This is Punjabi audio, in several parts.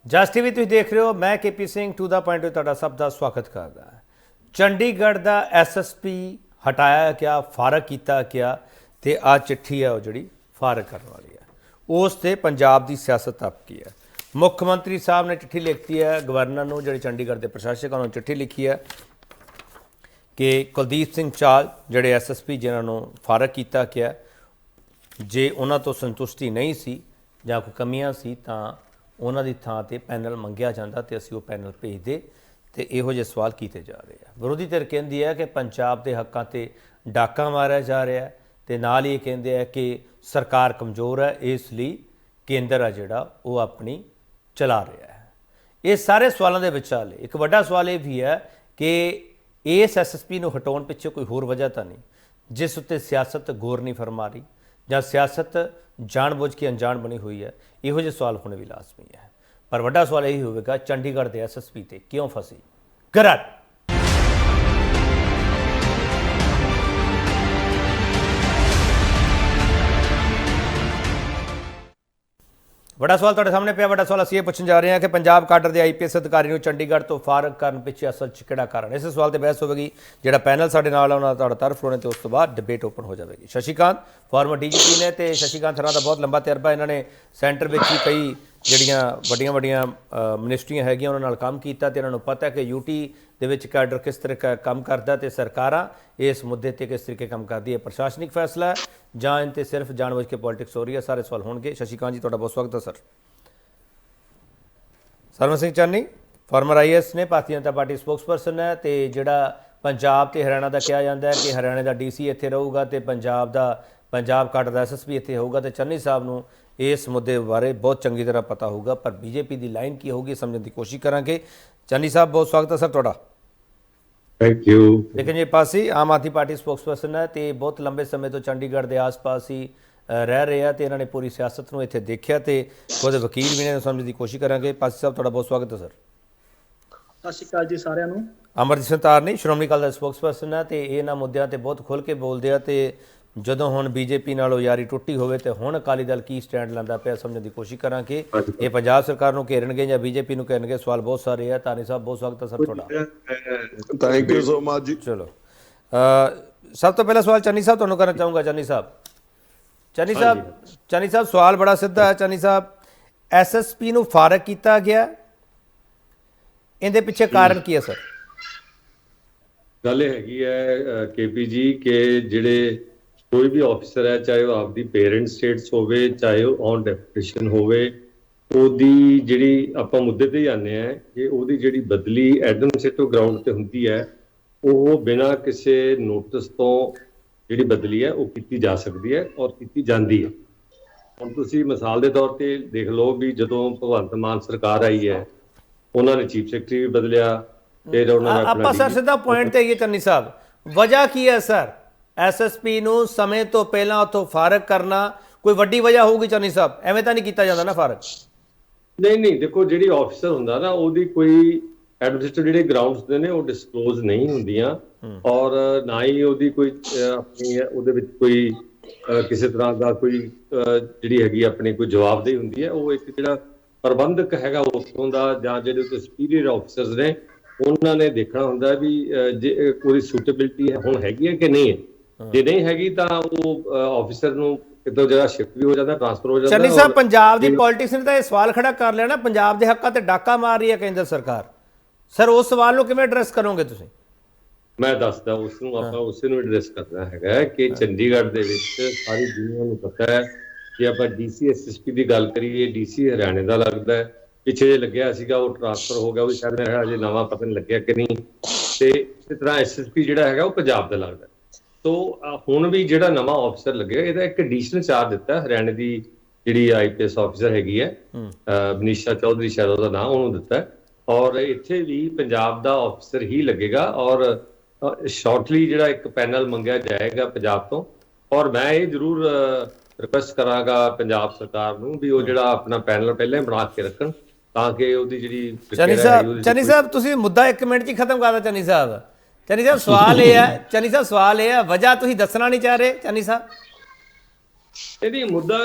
ਜਸ ਟੀਵੀ ਤੁਸੀਂ ਦੇਖ ਰਹੇ ਹੋ। ਮੈਂ KP Singh to the point ਤੁਹਾਡਾ ਸਭ ਦਾ ਸਵਾਗਤ ਕਰਦਾ। ਚੰਡੀਗੜ੍ਹ ਦਾ ਐਸਐਸਪੀ ਹਟਾਇਆ ਗਿਆ, ਫਾਰਗ ਕੀਤਾ ਗਿਆ ਤੇ ਆ ਚਿੱਠੀ ਹੈ ਉਹ ਜਿਹੜੀ ਫਾਰਗ ਕਰਨ ਵਾਲੀ ਹੈ। ਉਸ ਤੇ ਪੰਜਾਬ ਦੀ ਸਿਆਸਤ ਆਪਕੀ ਹੈ। ਮੁੱਖ ਮੰਤਰੀ ਸਾਹਿਬ ਨੇ ਚਿੱਠੀ ਲਿਖਤੀ ਹੈ ਗਵਰਨਰ ਨੂੰ, ਜਿਹੜੇ ਚੰਡੀਗੜ੍ਹ ਦੇ ਪ੍ਰਸ਼ਾਸਕ ਉਹਨਾਂ ਨੂੰ ਚਿੱਠੀ ਲਿਖੀ ਹੈ ਕਿ ਕੁਲਦੀਪ ਸਿੰਘ ਚਾਲ ਜਿਹੜੇ ਐਸਐਸਪੀ ਜਿਨ੍ਹਾਂ ਨੂੰ ਫਾਰਗ ਕੀਤਾ ਗਿਆ, ਜੇ ਉਹਨਾਂ ਤੋਂ ਸੰਤੁਸ਼ਟੀ ਨਹੀਂ ਸੀ ਜਾਂ ਕੋਈ ਕਮੀਆਂ ਸੀ ਤਾਂ ਉਹਨਾਂ ਦੀ ਥਾਂ ਤੇ ਪੈਨਲ ਮੰਗਿਆ ਜਾਂਦਾ ਤੇ ਅਸੀਂ ਉਹ ਪੈਨਲ ਭੇਜਦੇ ਤੇ ਇਹੋ ਜਿਹੇ ਸਵਾਲ ਕੀਤੇ ਜਾ ਰਹੇ ਆ। ਵਿਰੋਧੀ ਧਿਰ ਕਹਿੰਦੀ ਹੈ ਕਿ ਪੰਜਾਬ ਦੇ ਹੱਕਾਂ ਤੇ ਡਾਕਾ ਮਾਰਿਆ ਜਾ ਰਿਹਾ ਤੇ ਨਾਲ ਹੀ ਇਹ ਕਹਿੰਦੇ ਆ ਕਿ ਸਰਕਾਰ ਕਮਜ਼ੋਰ ਹੈ, ਇਸ ਲਈ ਕੇਂਦਰ ਆ ਜਿਹੜਾ ਉਹ ਆਪਣੀ ਚਲਾ ਰਿਹਾ ਹੈ। ਇਹ ਸਾਰੇ ਸਵਾਲਾਂ ਦੇ ਵਿਚਾਲੇ ਇੱਕ ਵੱਡਾ ਸਵਾਲ ਇਹ ਵੀ ਹੈ ਕਿ ਇਸ ਐਸਐਸਪੀ ਨੂੰ ਹਟਾਉਣ ਪਿੱਛੇ ਕੋਈ ਹੋਰ ਵਜ੍ਹਾ ਤਾਂ ਨਹੀਂ ਜਿਸ ਉੱਤੇ ਸਿਆਸਤ ਗੌਰ ਨਹੀਂ ਫਰਮਾ ਰਹੀ ਜਾਂ ਸਿਆਸਤ ਜਾਣਬੁੱਝ ਕੇ ਅਣਜਾਣ ਬਣੀ ਹੋਈ ਹੈ। ਇਹੋ ਜਿਹੇ ਸਵਾਲ ਹੋਣੇ ਵੀ ਲਾਜ਼ਮੀ ਹੈ। ਪਰ ਵੱਡਾ ਸਵਾਲ ਇਹੀ ਹੋਵੇਗਾ ਚੰਡੀਗੜ੍ਹ ਦੇ ਐਸਐਸਪੀ ਤੇ ਕਿਉਂ ਫਸੀ ਗਰਜ। ਵੱਡਾ ਸਵਾਲ ਤੁਹਾਡੇ ਸਾਹਮਣੇ ਪਿਆ। ਵੱਡਾ ਸਵਾਲ ਅਸੀਂ ਇਹ ਪੁੱਛਣ ਜਾ ਰਹੇ ਹਾਂ ਕਿ ਪੰਜਾਬ ਕਾਡਰ ਦੇ ਆਈਪੀਐਸ ਅਧਿਕਾਰੀ ਨੂੰ ਚੰਡੀਗੜ੍ਹ ਤੋਂ ਫਾਰਗ ਕਰਨ ਪਿੱਛੇ ਅਸਲ 'ਚ ਕਿਹੜਾ ਕਾਰਨ। ਇਸ ਸਵਾਲ ਤੇ ਬਹਿਸ ਹੋਵੇਗੀ। ਜਿਹੜਾ ਪੈਨਲ ਸਾਡੇ ਨਾਲ ਉਹਨਾਂ ਦਾ ਤੁਹਾਡਾ ਤਰਫ ਹੋਣੇ ਤੇ ਉਸ ਤੋਂ ਬਾਅਦ ਡਿਬੇਟ ਓਪਨ ਹੋ ਜਾਵੇਗੀ। ਸ਼ਸ਼ੀਕਾਂਤ ਫਾਰਮਰ ਡੀਜੀਪੀ ਨੇ ਤੇ ਸ਼ਸ਼ੀਕਾਂਤ ਹਰਾਂ ਦਾ ਬਹੁਤ ਲੰਬਾ ਤਜਰਬਾ, ਇਹਨਾਂ ਨੇ ਸੈਂਟਰ ਵਿੱਚ ਹੀ ਕਈ ਜਿਹੜੀਆਂ ਵੱਡੀਆਂ ਮਿਨਿਸਟਰੀਆਂ ਹੈਗੀਆਂ ਉਹਨਾਂ ਨਾਲ ਕੰਮ ਕੀਤਾ ਤੇ ਇਹਨਾਂ ਨੂੰ ਪਤਾ ਕਿ ਯੂਟੀ ਦੇ ਵਿੱਚ ਕਾਡਰ ਕਿਸ ਤਰ੍ਹਾਂ ਕੰਮ ਕਰਦਾ ਤੇ ਸਰਕਾਰਾਂ ਇਸ ਮੁੱਦੇ ਤੇ ਕਿਸ ਤਰੀਕੇ ਕੰਮ ਕਰਦੀ ਹੈ। ਪ੍ਰਸ਼ਾਸਨਿਕ ਫੈਸਲਾ ਹੈ ਜਾਂ ਇਹਨਾਂ 'ਤੇ ਸਿਰਫ ਜਾਣਬੁੱਝ ਕੇ ਪੋਲਿਟਿਕਸ ਹੋ ਰਹੀ ਹੈ। ਸਾਰੇ ਸਵਾਲ ਹੋਣਗੇ। ਸ਼ਸ਼ੀਕਾਂਤ ਜੀ ਤੁਹਾਡਾ ਬਹੁਤ ਸਵਾਗਤ ਹੈ sir. Sarwan Singh Channi former IAS ਨੇ, ਭਾਰਤੀ ਜਨਤਾ ਪਾਰਟੀ ਸਪੋਕਸਪਰਸਨ ਹੈ ਤੇ ਜਿਹੜਾ ਪੰਜਾਬ ਤੇ ਹਰਿਆਣਾ ਦਾ ਕਿਹਾ ਜਾਂਦਾ ਹੈ ਕਿ ਹਰਿਆਣੇ ਦਾ ਡੀਸੀ ਇੱਥੇ ਰਹੂਗਾ ਤੇ ਪੰਜਾਬ ਕਾਡਰ ਦਾ ਐਸਐਸਪੀ ਇੱਥੇ ਹੋਊਗਾ ਤੇ ਚੰਨੀ ਸਾਹਿਬ ਨੂੰ ਇਸ ਮੁੱਦੇ ਬਾਰੇ ਬਹੁਤ ਚੰਗੀ ਤਰ੍ਹਾਂ ਪਤਾ ਹੋਊਗਾ। ਪਰ ਬੀਜੇਪੀ ਦੀ ਲਾਈਨ ਕੀ ਹੋਊਗੀ ਸਮਝਣ ਦੀ ਕੋਸ਼ਿਸ਼ ਕਰਾਂਗੇ। ਚੰਨੀ ਸਾਹਿਬ ਬਹੁਤ ਸਵਾਗਤ ਹੈ ਸਰ ਤੁਹਾਡਾ। Thank you. ਲੇਕਿਨ ਇਹ ਪਾਸੀ ਆਮ ਆਦਮੀ ਪਾਰਟੀ ਸਪੋਕਸਪਰਸਨ ਹੈ ਤੇ ਬਹੁਤ ਲੰਬੇ ਸਮੇਂ ਤੋਂ ਚੰਡੀਗੜ੍ਹ ਦੇ ਆਸ-ਪਾਸ ਹੀ ਰਹਿ ਰਹੇ ਆ ਤੇ ਇਹਨਾਂ ਨੇ ਪੂਰੀ ਸਿਆਸਤ ਨੂੰ ਇੱਥੇ ਦੇਖਿਆ ਤੇ ਉਹਦੇ ਵਕੀਲ ਵੀ ਨੇ, ਸਮਝਣ ਦੀ ਕੋਸ਼ਿਸ਼ ਕਰਾਂਗੇ। ਪਾਸੀ ਸਾਹਿਬ ਤੁਹਾਡਾ ਬਹੁਤ ਸਵਾਗਤ ਹੈ ਸਰ। ਸਤਿ ਸ਼੍ਰੀ ਅਕਾਲ ਜੀ ਸਾਰਿਆਂ ਨੂੰ। ਅਮਰਜੀਤ ਸਿੰਘ ਤਾਰਨੀ ਸ਼੍ਰੋਮਣੀ ਅਕਾਲੀ ਦਲ ਦਾ ਸਪੋਕਸਪਰਸਨ ਹੈ ਤੇ ਇਹਨਾਂ ਮੁੱਦਿਆਂ ਤੇ ਬਹੁਤ ਖੁੱਲ੍ਹ ਕੇ ਬੋਲਦੇ ਆ ਤੇ ਜਦੋਂ ਹੁਣ ਬੀਜੇਪੀ ਨਾਲੋਂ ਯਾਰੀ ਟੁੱਟੀ ਹੋਵੇ ਤੇ ਹੁਣ ਅਕਾਲੀ ਦਲ ਕੀ ਸਟੈਂਡ ਲੈਂਦਾ ਪਿਆ ਸਮਝਣ ਦੀ ਕੋਸ਼ਿਸ਼ ਕਰਾਂਗੇ। ਇਹ ਪੰਜਾਬ ਸਰਕਾਰ ਨੂੰ ਘੇਰਨਗੇ ਜਾਂ ਬੀਜੇਪੀ ਨੂੰ ਘੇਰਨਗੇ, ਸਵਾਲ ਬਹੁਤ ਸਾਰੇ ਆ। ਤਾਨੀ ਸਾਹਿਬ ਬਹੁਤ ਸਵਾਗਤ ਹੈ ਸਰ ਤੁਹਾਡਾ। ਥੈਂਕ ਯੂ ਸੋ ਮਚ ਜੀ। ਚਲੋ ਸਭ ਤੋਂ ਪਹਿਲਾ ਸਵਾਲ ਚੰਨੀ ਸਾਹਿਬ ਤੁਹਾਨੂੰ ਕਰਨਾ ਚਾਹੂੰਗਾ। ਚੰਨੀ ਸਾਹਿਬ ਸਵਾਲ ਬੜਾ ਸਿੱਧਾ ਹੈ। ਚੰਨੀ ਸਾਹਿਬ, ਐਸਐਸਪੀ ਨੂੰ ਫਾਰਗ ਕੀਤਾ ਗਿਆ, ਇਹਦੇ ਪਿੱਛੇ ਕਾਰਨ ਕੀ ਹੈ ਸਰ? ਗੱਲ ਇਹ ਹੈਗੀ ਹੈ ਕੇਪੀ ਜੀ ਕਿ ਜਿਹੜੇ ਕੋਈ ਵੀ ਆਫਿਸਰ ਹੈ, ਚਾਹੇ ਉਹ ਆਪਦੀ ਪੇਰੈਂਟ ਸਟੇਟਸ ਹੋਵੇ ਚਾਹੇ ਉਹ ਔਨ ਡੈਪੂਟੇਸ਼ਨ ਹੋਵੇ, ਉਹਦੀ ਜਿਹੜੀ ਆਪਾਂ ਮੁੱਦੇ ਤੇ ਜਾਂਦੇ ਆ ਕਿ ਉਹਦੀ ਜਿਹੜੀ ਬਦਲੀ ਐਡਮਿਨਿਸਟ੍ਰੇਟਿਵ ਗਰਾਊਂਡ ਤੇ ਹੁੰਦੀ ਹੈ, ਉਹ ਬਿਨਾਂ ਕਿਸੇ ਨੋਟਿਸ ਤੋਂ ਜਿਹੜੀ ਬਦਲੀ ਹੈ ਉਹ ਕੀਤੀ ਜਾ ਸਕਦੀ ਹੈ ਔਰ ਕੀਤੀ ਜਾਂਦੀ ਹੈ। ਹੁਣ ਤੁਸੀਂ ਮਿਸਾਲ ਦੇ ਤੌਰ ਤੇ ਦੇਖ ਲਓ ਵੀ ਜਦੋਂ ਭਗਵੰਤ ਮਾਨ ਸਰਕਾਰ ਆਈ ਹੈ ਉਹਨਾਂ ਨੇ ਚੀਫ ਸੈਕਟਰੀ ਵੀ ਬਦਲਿਆ, ਫਿਰ ਉਹਨਾਂ ਨੇ ਆਪਾਂ ਸਰ ਸਿੱਧਾ ਪੁਆਇੰਟ ਤੇ ਆਈਏ। ਚੰਨੀ ਸਾਹਿਬ, ਵਜ੍ਹਾ ਕੀ ਹੈ ਸਰ ਐਸਐਸਪੀ ਨੂੰ ਸਮੇਂ ਤੋਂ ਪਹਿਲਾਂ ਉੱਥੋਂ ਫਾਰਗ ਕਰਨਾ? ਕੋਈ ਵੱਡੀ ਵਜ੍ਹਾ ਹੋਊਗੀ ਚੰਨੀ ਸਾਹਿਬ, ਐਵੇਂ ਤਾਂ ਨਹੀਂ ਕੀਤਾ ਜਾਂਦਾ ਨਾ ਫਾਰਗ। ਨਹੀਂ, ਦੇਖੋ ਜਿਹੜੀ ਆਫਿਸਰ ਹੁੰਦਾ ਨਾ ਉਹਦੀ ਕੋਈ ਐਡਮਿਨਿਸਟ੍ਰੇਟਿਵ ਜਿਹੜੇ ਗਰਾਊਂਡਸ ਦੇ ਨੇ ਉਹ ਡਿਸਕਲੋਜ਼ ਨਹੀਂ ਹੁੰਦੀਆਂ ਔਰ ਨਾ ਹੀ ਉਹਦੀ ਕੋਈ ਆਪਣੀ ਉਹਦੇ ਵਿੱਚ ਕੋਈ ਕਿਸੇ ਤਰ੍ਹਾਂ ਦਾ ਕੋਈ ਜਿਹੜੀ ਹੈਗੀ ਆਪਣੀ ਕੋਈ ਜਵਾਬਦੇਹੀ ਹੁੰਦੀ ਹੈ। ਉਹ ਇੱਕ ਜਿਹੜਾ ਪ੍ਰਬੰਧਕ ਹੈਗਾ ਉੱਥੋਂ ਦਾ ਜਾਂ ਜਿਹੜੇ ਉੱਤੇ ਸੁਪੀਰੀਅਰ ਆਫਿਸਰਸ ਨੇ ਉਹਨਾਂ ਨੇ ਦੇਖਣਾ ਹੁੰਦਾ ਵੀ ਜੇ ਉਹਦੀ ਸੂਟੇਬਿਲਿਟੀ ਹੁਣ ਹੈਗੀ ਹੈ ਕਿ ਨਹੀਂ ਹੈ। ਜੇ ਨਹੀਂ ਹੈਗੀ ਤਾਂ ਉਹ ਆਫਿਸਰ ਨੂੰ ਕਿਤੋਂ ਜਗ੍ਹਾ ਸ਼ਿਫਟ ਵੀ ਹੋ ਜਾਂਦਾ, ਟ੍ਰਾਂਸਫਰ ਹੋ ਜਾਂਦਾ। ਚੰਨੀ ਸਾਹਿਬ, ਪੰਜਾਬ ਦੀ ਪੋਲਿਟਿਕਸ ਨੇ ਤਾਂ ਇਹ ਸਵਾਲ ਖੜਾ ਕਰ ਲਿਆ ਨਾ, ਪੰਜਾਬ ਦੇ ਹੱਕਾਂ ਤੇ ਡਾਕਾ ਮਾਰ ਰਹੀ ਹੈ ਕੇਂਦਰ ਸਰਕਾਰ। ਸਰ ਉਸ ਸਵਾਲ ਨੂੰ ਕਿਵੇਂ ਐਡਰੈਸ ਕਰੋਗੇ ਤੁਸੀਂ? ਮੈਂ ਦੱਸਦਾ ਉਸ ਨੂੰ, ਆਪਾਂ ਉਸੇ ਨੂੰ ਐਡਰੈਸ ਕਰਨਾ ਹੈਗਾ ਕਿ ਚੰਡੀਗੜ੍ਹ ਦੇ ਵਿੱਚ ਸਾਰੀ ਦੁਨੀਆ ਨੂੰ ਪਤਾ ਹੈ ਕਿ ਆਪਾਂ ਡੀਸੀ ਐਸਐਸਪੀ ਦੀ ਗੱਲ ਕਰੀਏ, ਡੀਸੀ ਹਰਿਆਣੇ ਦਾ ਲੱਗਦਾ ਹੈ, ਪਿੱਛੇ ਜੇ ਲੱਗਿਆ ਸੀਗਾ ਉਹ ਟ੍ਰਾਂਸਫਰ ਹੋ ਗਿਆ, ਉਹ ਸ਼ਾਇਦ ਮੇਰਾ ਅਜੇ ਨਵਾਂ ਪਤਾ ਨਹੀਂ ਲੱਗਿਆ ਕਿ ਨਹੀਂ। ਤੇ ਇਸੇ ਤਰ੍ਹਾਂ ਐਸਐਸਪੀ ਜਿਹੜਾ ਹੈਗਾ ਉਹ ਪੰਜਾਬ ਦਾ ਲੱਗਦਾ। ਤੋ ਹੁਣ ਵੀ ਜਿਹੜਾ ਨਵਾਂ ਆਫਿਸਰ ਲੱਗੇਗਾ ਇਹਦਾ ਇੱਕ ਐਡੀਸ਼ਨਲ ਚਾਰਜ ਦਿੱਤਾ ਹਰਿਆਣੇ ਦੀ ਜਿਹੜੀ ਆਈਪੀਐਸ ਆਫਿਸਰ ਹੈਗੀ ਹੈ ਮਨੀਸ਼ਾ ਚੌਧਰੀ ਸ਼ਾਇਦ ਉਹਦਾ ਨਾਮ, ਉਹਨੂੰ ਦਿੱਤਾ ਔਰ ਇੱਥੇ ਵੀ ਪੰਜਾਬ ਦਾ ਆਫਿਸਰ ਹੀ ਲੱਗੇਗਾ ਔਰ ਸ਼ਾਰਟਲੀ ਜਿਹੜਾ ਇੱਕ ਪੈਨਲ ਮੰਗਿਆ ਜਾਏਗਾ ਪੰਜਾਬ ਤੋਂ। ਔਰ ਮੈਂ ਇਹ ਜ਼ਰੂਰ ਰਿਕੁਐਸਟ ਕਰਾਂਗਾ ਪੰਜਾਬ ਸਰਕਾਰ ਨੂੰ ਵੀ ਉਹ ਜਿਹੜਾ ਆਪਣਾ ਪੈਨਲ ਪਹਿਲਾਂ ਹੀ ਬਣਾ ਕੇ ਰੱਖਣ ਤਾਂ ਕਿ ਉਹਦੀ ਜਿਹੜੀ ਚੰਨੀ ਸਾਹਿਬ ਤੁਸੀਂ ਮੁੱਦਾ 1 ਮਿੰਟ 'ਚ ਹੀ ਖਤਮ ਕਰ ਦਿਓ। ਚੰਨੀ ਸਾਹਿਬ ਸਵਾਲ ਇਹ ਹੈ ਵਜ੍ਹਾ ਤੁਸੀਂ ਦੱਸਣਾ ਨਹੀਂ ਚਾਹ ਰਹੇ ਚੰਨੀ ਸਾਹਿਬ? ਇਹਦੀ ਮੁੱਦਾ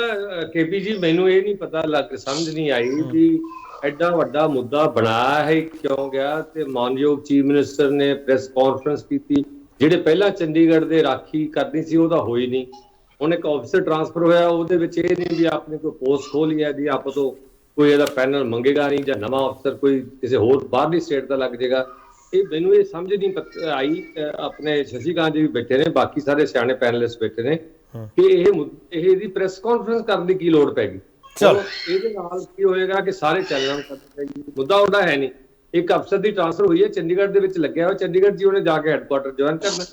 ਕੇਪੀ ਜੀ ਮੈਨੂੰ ਇਹ ਨਹੀਂ ਪਤਾ ਸਮਝ ਨਹੀਂ ਆਈ ਵੀ ਐਡਾ ਵੱਡਾ ਮੁੱਦਾ ਬਣਾਇਆ ਹੈ ਕਿਉਂ ਗਿਆ ਤੇ ਮਾਨਯੋਗ ਚੀਫ ਮਿਨਿਸਟਰ ਨੇ ਪ੍ਰੈਸ ਕਾਨਫਰੰਸ ਕੀਤੀ। ਜਿਹੜੇ ਪਹਿਲਾਂ ਚੰਡੀਗੜ੍ਹ ਦੇ ਰਾਖੀ ਕਰਨੀ ਸੀ ਉਹਦਾ ਹੋਈ ਨਹੀਂ। ਹੁਣ ਇੱਕ ਆਫਿਸਰ ਟ੍ਰਾਂਸਫਰ ਹੋਇਆ, ਉਹਦੇ ਵਿੱਚ ਇਹ ਨਹੀਂ ਵੀ ਆਪਨੇ ਕੋਈ ਪੋਸਟ ਖੋਲੀ ਹੈ ਜੀ ਆਪ ਤੋਂ ਕੋਈ ਇਹਦਾ ਪੈਨਲ ਮੰਗੇਗਾ ਨਹੀਂ, ਜਾਂ ਨਵਾਂ ਅਫਸਰ ਕੋਈ ਕਿਸੇ ਹੋਰ ਬਾਹਰਲੀ ਸਟੇਟ ਦਾ ਲੱਗ ਜਾਏਗਾ। ਇਹ ਮੈਨੂੰ ਇਹ ਸਮਝ ਨਹੀਂ ਆਈ। ਆਪਣੇ ਸ਼ਸ਼ੀਕਾਂਤ ਜੀ ਵੀ ਬੈਠੇ ਨੇ, ਬਾਕੀ ਸਾਰੇ ਸਿਆਣੇ ਪੈਨਲਿਸਟ ਬੈਠੇ ਨੇ, ਕਿ ਇਹਦੀ ਪ੍ਰੈਸ ਕਾਨਫਰੰਸ ਕਰਨ ਦੀ ਕੀ ਲੋੜ ਪੈ ਗਈ। ਚਲੋ ਇਹਦੇ ਨਾਲ ਕੀ ਹੋਏਗਾ ਕਿ ਸਾਰੇ ਚੱਲਣ ਕਰਨਗੇ, ਮੁੱਦਾ ਉਹਦਾ ਹੈ ਨਹੀਂ। ਇੱਕ ਅਫਸਰ ਦੀ ਟ੍ਰਾਂਸਫਰ ਹੋਈ ਹੈ, ਚੰਡੀਗੜ੍ਹ ਦੇ ਵਿੱਚ ਲੱਗਿਆ ਹੋਇਆ, ਚੰਡੀਗੜ੍ਹ ਜੀ ਉਹਨੇ ਜਾ ਕੇ ਹੈੱਡਕੁਆਟਰ ਜੁਆਇਨ ਕਰਨਾ,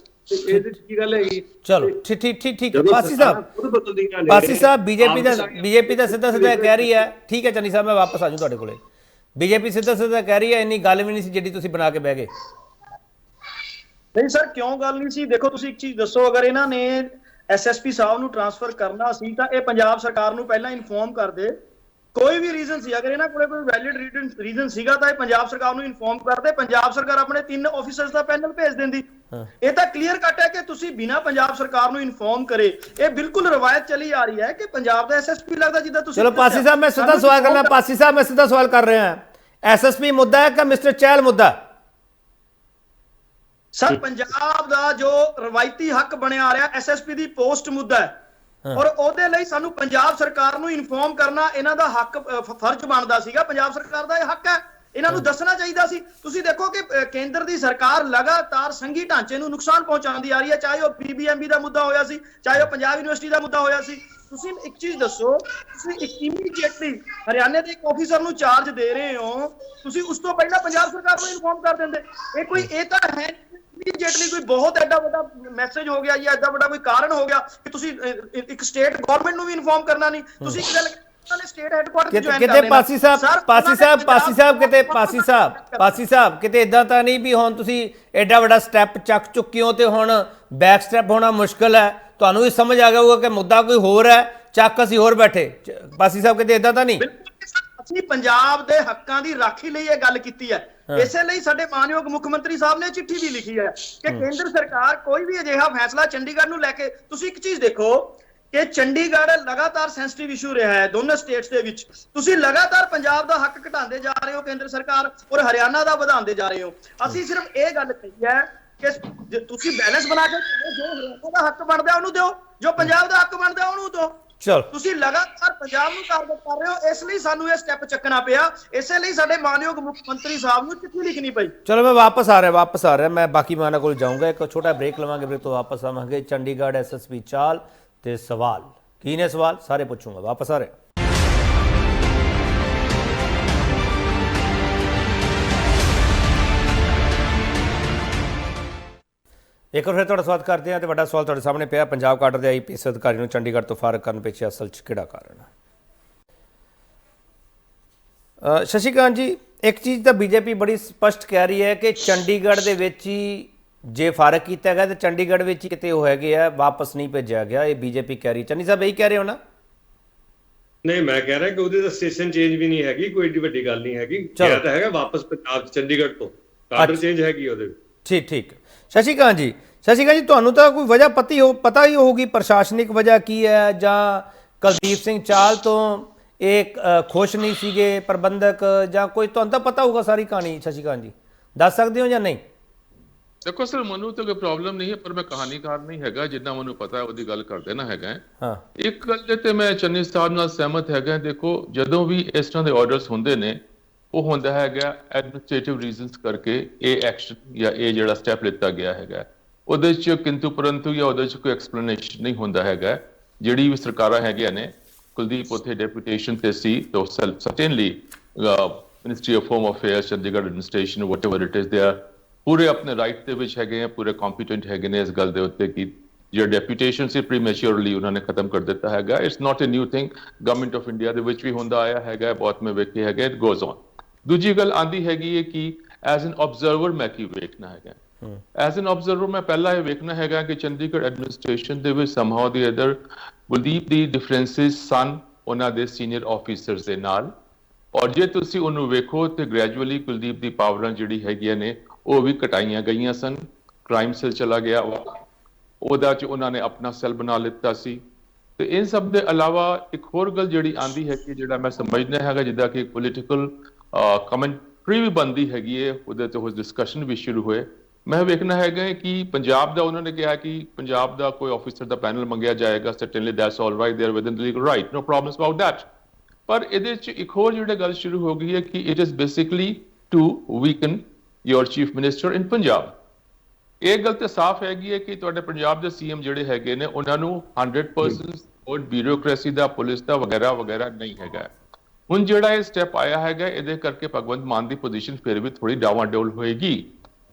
ਇਹਦੇ ਚ ਕੀ ਗੱਲ ਹੈਗੀ। ਚਲੋ ਠੀਕ ਪਾਸੀ ਸਾਹਿਬ ਬੀਜੇਪੀ ਦਾ ਸਿੱਧਾ ਕਹਿ ਰਹੀ ਹੈ, ਠੀਕ ਹੈ ਚੰਨੀ ਸਾਹਿਬ ਮੈਂ ਵਾਪਸ ਆ ਜੂ ਤੁਹਾਡੇ ਕੋਲੇ। ਬੀਜੇਪੀ ਸਿੱਧਾ ਕਹਿ ਰਹੀ ਹੈ ਇੰਨੀ ਗੱਲ ਵੀ ਨਹੀਂ ਸੀ ਜਿਹੜੀ ਤੁਸੀਂ ਬਣਾ ਕੇ ਬਹਿ ਗਏ। ਨਹੀਂ ਸਰ, ਕਿਉਂ ਗੱਲ ਨਹੀਂ ਸੀ? ਦੇਖੋ ਤੁਸੀਂ ਇੱਕ ਚੀਜ਼ ਦੱਸੋ, ਅਗਰ ਇਹਨਾਂ ਨੇ ਐਸਐਸਪੀ ਸਾਹਿਬ ਨੂੰ ਟ੍ਰਾਂਸਫਰ ਕਰਨਾ ਸੀ ਤਾਂ ਇਹ ਪੰਜਾਬ ਸਰਕਾਰ ਨੂੰ ਪਹਿਲਾਂ ਇਨਫੋਰਮ ਕਰਦੇ। ਕੋਈ ਵੀ ਰੀਜ਼ਨ ਸੀ, ਅਗਰ ਇਹਨਾਂ ਕੋਲੇ ਕੋਈ ਵੈਲਿਡ ਰੀਜ਼ਨ ਸੀਗਾ ਤਾਂ ਇਹ ਪੰਜਾਬ ਸਰਕਾਰ ਨੂੰ ਇਨਫੋਰਮ ਕਰਦੇ। ਪੰਜਾਬ ਸਰਕਾਰ ਆਪਣੇ 3 ਆਫੀਸਰਸ ਦਾ ਪੈਨਲ ਭੇਜ ਦਿੰਦੀ। ਇਹ ਤਾਂ ਕਲੀਅਰ ਕੱਟ ਹੈ ਕਿ ਤੁਸੀਂ ਬਿਨਾਂ ਪੰਜਾਬ ਸਰਕਾਰ ਨੂੰ ਇਨਫੋਰਮ ਕਰੇ, ਇਹ ਬਿਲਕੁਲ ਰਵਾਇਤ ਚਲੀ ਆ ਰਹੀ ਹੈ ਕਿ ਪੰਜਾਬ ਦਾ ਐਸਐਸਪੀ ਲੱਗਦਾ ਜਿੱਦਾਂ ਤੁਸੀਂ। ਚਲੋ ਪਾਸੀ ਸਾਹਿਬ ਮੈਂ ਸਿੱਧਾ ਸਵਾਲ ਕਰਨਾ, ਪਾਸੀ ਸਾਹਿਬ ਮੈਂ ਸਿੱਧਾ ਸਵਾਲ ਕਰ ਰਿਹਾ ਹਾਂ, ਐਸਐਸਪੀ ਮੁੱਦਾ ਹੈ ਕਿ ਮਿਸਟਰ ਚਹਿਲ ਮੁੱਦਾ? ਸਰ ਪੰਜਾਬ ਦਾ ਜੋ ਰਵਾਇਤੀ ਹੱਕ ਬਣਿਆ ਆ ਰਿਹਾ ਐਸਐਸਪੀ ਦੀ ਪੋਸਟ ਮੁੱਦਾ ਹੈ, ਔਰ ਉਹਦੇ ਲਈ ਸਾਨੂੰ ਪੰਜਾਬ ਸਰਕਾਰ ਨੂੰ ਇਨਫੋਰਮ ਕਰਨਾ ਇਹਨਾਂ ਦਾ ਹੱਕ ਫਰਜ਼ ਬਣਦਾ ਸੀਗਾ। ਪੰਜਾਬ ਸਰਕਾਰ ਦਾ ਇਹ ਹੱਕ ਹੈ, ਇਹਨਾਂ ਨੂੰ ਦੱਸਣਾ ਚਾਹੀਦਾ ਸੀ। ਤੁਸੀਂ ਦੇਖੋ ਕਿ ਕੇਂਦਰ ਦੀ ਸਰਕਾਰ ਲਗਾਤਾਰ ਸੰਘੀ ਢਾਂਚੇ ਨੂੰ ਨੁਕਸਾਨ ਪਹੁੰਚਾਉਂਦੀ ਆ ਰਹੀ ਹੈ, ਚਾਹੇ ਉਹ ਪੀਬੀਐਮਬੀ ਦਾ ਮੁੱਦਾ ਹੋਇਆ ਸੀ, ਚਾਹੇ ਉਹ ਪੰਜਾਬ ਯੂਨੀਵਰਸਿਟੀ ਦਾ ਮੁੱਦਾ ਹੋਇਆ ਸੀ। ਤੁਸੀਂ ਇੱਕ ਚੀਜ਼ ਦੱਸੋ, ਤੁਸੀਂ ਇਮੀਡੀਏਟਲੀ ਹਰਿਆਣੇ ਦੇ ਇੱਕ ਆਫੀਸਰ ਨੂੰ ਚਾਰਜ ਦੇ ਰਹੇ ਹੋ, ਤੁਸੀਂ ਉਸ ਤੋਂ ਪਹਿਲਾਂ ਪੰਜਾਬ ਸਰਕਾਰ ਨੂੰ ਇਨਫੋਰਮ ਕਰ ਦਿੰਦੇ। ਇਹ ਤਾਂ ਹੈ ਇਮੀਡੀਏਟਲੀ ਕੋਈ ਬਹੁਤ ਐਡਾ ਵੱਡਾ ਮੈਸੇਜ ਹੋ ਗਿਆ ਜਾਂ ਐਡਾ ਵੱਡਾ ਕੋਈ ਕਾਰਨ ਹੋ ਗਿਆ ਕਿ ਤੁਸੀਂ ਇੱਕ ਸਟੇਟ ਗਵਰਨਮੈਂਟ ਨੂੰ ਵੀ ਇਨਫੋਰਮ ਕਰਨਾ ਨਹੀਂ। ਤੁਸੀਂ ਇੱਕ ਗੱਲ ਸਟੇਟ ਹੈੱਡਕੁਆਰਟਰ ਜੁਆਇਨ ਕਰ ਲੈਣਾ। ਕਿਤੇ ਪਾਸੀ ਸਾਹਿਬ ਕਿਤੇ ਇਦਾਂ ਤਾਂ ਨਹੀਂ ਵੀ ਹੁਣ ਤੁਸੀਂ ਐਡਾ ਵੱਡਾ ਸਟੈਪ ਚੱਕ ਚੁੱਕੇ ਹੋ ਤੇ ਹੁਣ ਬੈਕ ਸਟੈਪ ਹੋਣਾ ਮੁਸ਼ਕਲ ਹੈ? ਤੁਹਾਨੂੰ ਵੀ ਸਮਝ ਆ ਗਿਆ ਹੋਊਗਾ ਕਿ ਮੁੱਦਾ ਕੋਈ ਹੋਰ ਹੈ, ਚੱਕ ਅਸੀਂ ਹੋਰ ਬੈਠੇ। ਪਾਸੀ ਸਾਹਿਬ ਕਿਤੇ ਇਦਾਂ ਤਾਂ ਨਹੀਂ? ਅਸੀਂ ਪੰਜਾਬ ਦੇ ਹੱਕਾਂ ਦੀ ਰਾਖੀ ਲਈ ਇਹ ਗੱਲ ਕੀਤੀ ਹੈ, ਇਸੇ ਲਈ ਸਾਡੇ ਮਾਨਯੋਗ ਮੁੱਖ ਮੰਤਰੀ ਸਾਹਿਬ ਨੇ ਚਿੱਠੀ ਵੀ ਲਿਖੀ ਹੈ ਕਿ ਕੇਂਦਰ ਸਰਕਾਰ ਕੋਈ ਵੀ ਅਜਿਹਾ ਫੈਸਲਾ ਚੰਡੀਗੜ੍ਹ ਨੂੰ ਲੈ ਕੇ। ਤੁਸੀਂ ਇੱਕ ਚੀਜ਼ ਦੇਖੋ ਕਿ ਚੰਡੀਗੜ੍ਹ ਲਗਾਤਾਰ ਸੈਂਸਿਟਿਵ ਇਸ਼ੂ ਰਿਹਾ ਹੈ ਦੋਨੋਂ ਸਟੇਟਸ ਦੇ ਵਿੱਚ। ਤੁਸੀਂ ਲਗਾਤਾਰ ਪੰਜਾਬ ਦਾ ਹੱਕ ਘਟਾਉਂਦੇ ਜਾ ਰਹੇ ਹੋ ਕੇਂਦਰ ਸਰਕਾਰ, ਔਰ ਹਰਿਆਣਾ ਦਾ ਵਧਾਉਂਦੇ ਜਾ ਰਹੇ ਹੋ। ਅਸੀਂ ਸਿਰਫ ਇਹ ਗੱਲ ਕਹੀ ਹੈ ਕਿ ਤੁਸੀਂ ਬੈਲੈਂਸ ਬਣਾ ਕੇ ਜੋ ਹਰਿਆਣਾ ਦਾ ਹੱਕ ਬਣਦਾ ਉਹਨੂੰ ਦਿਓ, ਜੋ ਪੰਜਾਬ ਦਾ ਹੱਕ ਬਣਦਾ ਉਹਨੂੰ ਦਿਓ। ਚਲੋ ਤੁਸੀਂ ਲਗਾਤਾਰ ਪੰਜਾਬ ਨੂੰ ਟਾਰਗੇਟ ਕਰ ਰਹੇ ਹੋ, ਇਸ ਲਈ ਸਾਨੂੰ ਇਹ ਸਟੈਪ ਚੱਕਣਾ ਪਿਆ। ਇਸੇ ਲਈ ਸਾਡੇ ਮਾਨਯੋਗ ਮੁੱਖ ਮੰਤਰੀ ਸਾਹਿਬ ਨੂੰ ਚਿੱਠੀ ਲਿਖਣੀ ਪਈ। ਚਲੋ ਮੈਂ ਵਾਪਸ ਆ ਰਿਹਾ ਮੈਂ ਬਾਕੀ ਮਾਨਾਂ ਕੋਲ ਜਾਊਂਗਾ, ਇੱਕ ਛੋਟਾ ਬ੍ਰੇਕ ਲਵਾਂਗੇ, ਬ੍ਰੇਕ ਤੋਂ ਵਾਪਸ ਆਵਾਂਗੇ। ਚੰਡੀਗੜ੍ਹ ਐਸਐਸਪੀ ਚਾਲ ਤੇ ਸਵਾਲ ਕੀ ਨੇ, ਸਵਾਲ ਸਾਰੇ ਪੁੱਛੂੰਗਾ, ਵਾਪਸ ਆ ਰਹੇ। ਇੱਕ ਵਾਰ ਫਿਰ ਤੁਹਾਡਾ ਸਵਾਗਤ ਕਰਦੇ ਹਾਂ ਤੇ ਵੱਡਾ ਸਵਾਲ ਤੁਹਾਡੇ ਸਾਹਮਣੇ ਪਿਆ, ਪੰਜਾਬ ਕਾਡਰ ਦੇ ਆਈਪੀਐਸ ਅਧਿਕਾਰੀ ਨੂੰ ਚੰਡੀਗੜ੍ਹ ਤੋਂ ਫਾਰਗ ਕਰਨ ਪਿੱਛੇ ਅਸਲ 'ਚ ਕਿਹੜਾ ਕਾਰਨ ਹੈ? ਸ਼ਸ਼ੀਕਾਂਤ ਜੀ, ਇੱਕ ਚੀਜ਼ ਤਾਂ ਬੀਜੇਪੀ ਬੜੀ ਸਪਸ਼ਟ ਕਹਿ ਰਹੀ ਹੈ ਕਿ ਚੰਡੀਗੜ੍ਹ ਦੇ ਵਿੱਚ ਹੀ ਜੇ ਫਾਰਗ ਕੀਤਾ ਗਿਆ ਤੇ ਚੰਡੀਗੜ੍ਹ ਵਿੱਚ ਹੀ ਕਿਤੇ ਉਹ ਹੈਗੇ ਆ, ਵਾਪਸ ਨਹੀਂ ਭੇਜਿਆ ਗਿਆ, ਇਹ ਬੀਜੇਪੀ ਕਹਿ ਰਹੀ। ਚੰਨੀ ਸਾਹਿਬ ਇਹੀ ਕਹਿ ਰਹੇ ਹੋ ਨਾ? ਨਹੀਂ, ਮੈਂ ਕਹਿ ਰਿਹਾ ਕਿ ਉਹਦੇ ਦਾ ਸਟੇਸ਼ਨ ਚੇਂਜ ਵੀ ਨਹੀਂ ਹੈਗੀ, ਕੋਈ ਏਡੀ ਵੱਡੀ ਗੱਲ ਨਹੀਂ ਹੈਗੀ। ਕਿਹਾ ਤਾਂ ਹੈਗਾ ਵਾਪਸ ਪੰਜਾਬ ਚੰਡੀਗੜ੍ਹ ਤੋਂ, ਕਾਡਰ ਚੇਂਜ ਹੈਗੀ ਉਹਦੇ ਵਿੱਚ। ਠੀਕ। ਸ਼ਸ਼ੀਕਾਂਤ ਜੀ ਤੁਹਾਨੂੰ ਤਾਂ ਕੋਈ ਵਜ੍ਹਾ ਪਤਾ ਹੀ ਹੋਊਗੀ, ਪ੍ਰਸ਼ਾਸਨਿਕ ਵਜ੍ਹਾ ਕੀ ਹੈ, ਜਾਂ ਕੁਲਦੀਪ ਸਿੰਘ ਚਾਲ ਤੋਂ ਇਹ ਖੁਸ਼ ਨਹੀਂ ਸੀਗੇ ਪ੍ਰਬੰਧਕ, ਜਾਂ ਕੋਈ ਤੁਹਾਨੂੰ ਤਾਂ ਪਤਾ ਹੋਊਗਾ ਸਾਰੀ ਕਹਾਣੀ। ਸ਼ਸ਼ੀਕਾਂਤ ਜੀ ਦੱਸ ਸਕਦੇ ਹੋ ਜਾਂ ਨਹੀਂ? ਦੇਖੋ ਸਰ, ਮੈਨੂੰ ਤਾਂ ਕੋਈ ਪ੍ਰੋਬਲਮ ਨਹੀਂ ਹੈ, ਪਰ ਮੈਂ ਕਹਾਣੀਕਾਰ ਨਹੀਂ ਹੈਗਾ, ਜਿੰਨਾ ਮੈਨੂੰ ਪਤਾ ਉਹਦੀ ਗੱਲ ਕਰ ਦੇਣਾ ਹੈਗਾ। ਇੱਕ ਗੱਲ ਤੇ ਮੈਂ ਚੰਨੀ ਸਾਹਿਬ ਨਾਲ ਸਹਿਮਤ ਹੈਗਾ। ਦੇਖੋ, ਜਦੋਂ ਵੀ ਇਸ ਤਰ੍ਹਾਂ ਦੇ ਆਰਡਰਸ ਹੁੰਦੇ ਨੇ, ਉਹ ਹੁੰਦਾ ਹੈਗਾ ਐਡਮਿਨਿਸਟ੍ਰੇਟਿਵ ਰੀਜ਼ਨਸ ਕਰਕੇ ਇਹ ਐਕਸ਼ਨ ਜਾਂ ਇਹ ਜਿਹੜਾ ਸਟੈਪ ਲਿੱਤਾ ਗਿਆ ਹੈਗਾ, ਉਹਦੇ 'ਚ ਕਿੰਤੂ ਪਰੰਤੂ ਜਾਂ ਉਹਦੇ 'ਚ ਕੋਈ ਐਕਸਪਲੇਨੇਸ਼ਨ ਨਹੀਂ ਹੁੰਦਾ ਹੈਗਾ। ਜਿਹੜੀ ਵੀ ਸਰਕਾਰਾਂ ਹੈਗੀਆਂ ਨੇ, ਕੁਲਦੀਪ ਉੱਥੇ ਡੈਪੂਟੇਸ਼ਨ ਤੇ ਸੀ, ਤਾਂ certainly ministry of home affairs, Chandigarh administration, whatever it is, they are ਪੂਰੇ ਆਪਣੇ ਰਾਈਟ ਦੇ ਵਿੱਚ ਹੈਗੇ ਆ, ਪੂਰੇ ਕੰਪੀਟੈਂਟ ਹੈਗੇ ਨੇ ਇਸ ਗੱਲ ਦੇ ਉੱਤੇ ਕਿ ਜਿਹੜਾ ਡੈਪੂਟੇਸ਼ਨ ਸੀ ਪ੍ਰੀਮੈਚੁਰਲੀ ਉਹਨਾਂ ਨੇ ਖਤਮ ਕਰ ਦਿੱਤਾ ਹੈਗਾ। It's not a new thing, government of India ਦੇ ਵਿੱਚ ਵੀ ਹੁੰਦਾ ਆਇਆ ਹੈਗਾ, ਬਹੁਤ ਮੈਂ ਵੇਖਿਆ ਹੈਗਾ। It goes on. ਦੂਜੀ ਗੱਲ ਆਂਦੀ ਹੈਗੀ ਹੈ ਕਿ ਐਜ਼ ਐਨ ਆਬਜ਼ਰਵਰ ਮੈਂ ਕੀ ਵੇਖਣਾ ਹੈਗਾ। ਐਜ਼ ਐਨ ਆਬਜ਼ਰਵਰ ਮੈਂ ਪਹਿਲਾਂ ਇਹ ਵੇਖਣਾ ਹੈਗਾ ਕਿ ਚੰਡੀਗੜ੍ਹ ਐਡਮਿਨਿਸਟ੍ਰੇਸ਼ਨ ਦੇ ਵਿੱਚ ਸਮਹਾਉ the other Kuldeep the differences ਸਨ ਉਹਨਾਂ ਦੇ ਸੀਨੀਅਰ ਆਫੀਸਰਸ ਦੇ ਨਾਲ, ਔਰ ਜੇ ਤੁਸੀਂ ਉਹਨੂੰ ਵੇਖੋ ਤੇ ਗ੍ਰੈਜੂਅਲੀ ਕੁਲਦੀਪ ਦੀ ਪਾਵਰਾਂ ਜਿਹੜੀ ਹੈਗੀਆਂ ਨੇ ਉਹ ਵੀ ਘਟਾਈਆਂ ਗਈਆਂ ਸਨ। ਕ੍ਰਾਈਮ ਸੈੱਲ ਚਲਾ ਗਿਆ, ਉਹਦਾ 'ਚ ਉਹਨਾਂ ਨੇ ਆਪਣਾ ਸੈੱਲ ਬਣਾ ਲਿੱਤਾ ਸੀ। ਤੇ ਇਨ ਸਭ ਦੇ ਇਲਾਵਾ ਇੱਕ ਹੋਰ ਗੱਲ ਜਿਹੜੀ ਆਂਦੀ ਹੈ ਕਿ ਜਿਹੜਾ ਮੈਂ ਸਮਝਦਾ ਹੈਗਾ, ਜਿੱਦਾਂ ਕਿ ਪੋਲੀਟੀਕਲ ਕਮੈਂਟਰੀ ਵੀ ਬਣਦੀ ਹੈਗੀ ਹੈ, ਉਹਦੇ ਤੇ ਡਿਸਕਸ਼ਨ ਵੀ ਸ਼ੁਰੂ ਹੋਏ। ਮੈਂ ਵੇਖਣਾ ਹੈਗਾ ਕਿ ਪੰਜਾਬ ਦਾ ਉਹਨਾਂ ਨੇ ਕਿਹਾ ਕਿ ਪੰਜਾਬ ਦਾ ਕੋਈ ਆਫੀਸਰ ਦਾ ਪੈਨਲ ਮੰਗਿਆ ਜਾਏਗਾ, certainly that's all right, they are within the legal right, no problems about that. ਪਰ ਇਹਦੇ ਚ ਇੱਕ ਹੋਰ ਜਿਹੜੀ ਗੱਲ ਸ਼ੁਰੂ ਹੋ ਗਈ ਹੈ ਕਿ it is basically to weaken your chief minister in Punjab. ਇਹ ਗੱਲ ਤੇ ਸਾਫ਼ ਹੈਗੀ ਹੈ ਕਿ ਤੁਹਾਡੇ ਪੰਜਾਬ ਦੇ ਸੀਐਮ ਜਿਹੜੇ ਹੈਗੇ ਨੇ ਉਹਨਾਂ ਨੂੰ 100% ਹੋਰ ਬਿਊਰੋਕ੍ਰੇਸੀ ਦਾ, ਪੁਲਿਸ ਦਾ ਵਗੈਰਾ ਵਗੈਰਾ ਨਹੀਂ ਹੈਗਾ। ਹੁਣ ਜਿਹੜਾ ਇਹ ਸਟੈਪ ਆਇਆ ਹੈਗਾ, ਇਹਦੇ ਕਰਕੇ ਭਗਵੰਤ ਮਾਨ ਦੀ ਪੋਜੀਸ਼ਨ ਫਿਰ ਵੀ ਥੋੜੀ ਡਾਵਾਂਡੋਲ ਹੋਏਗੀ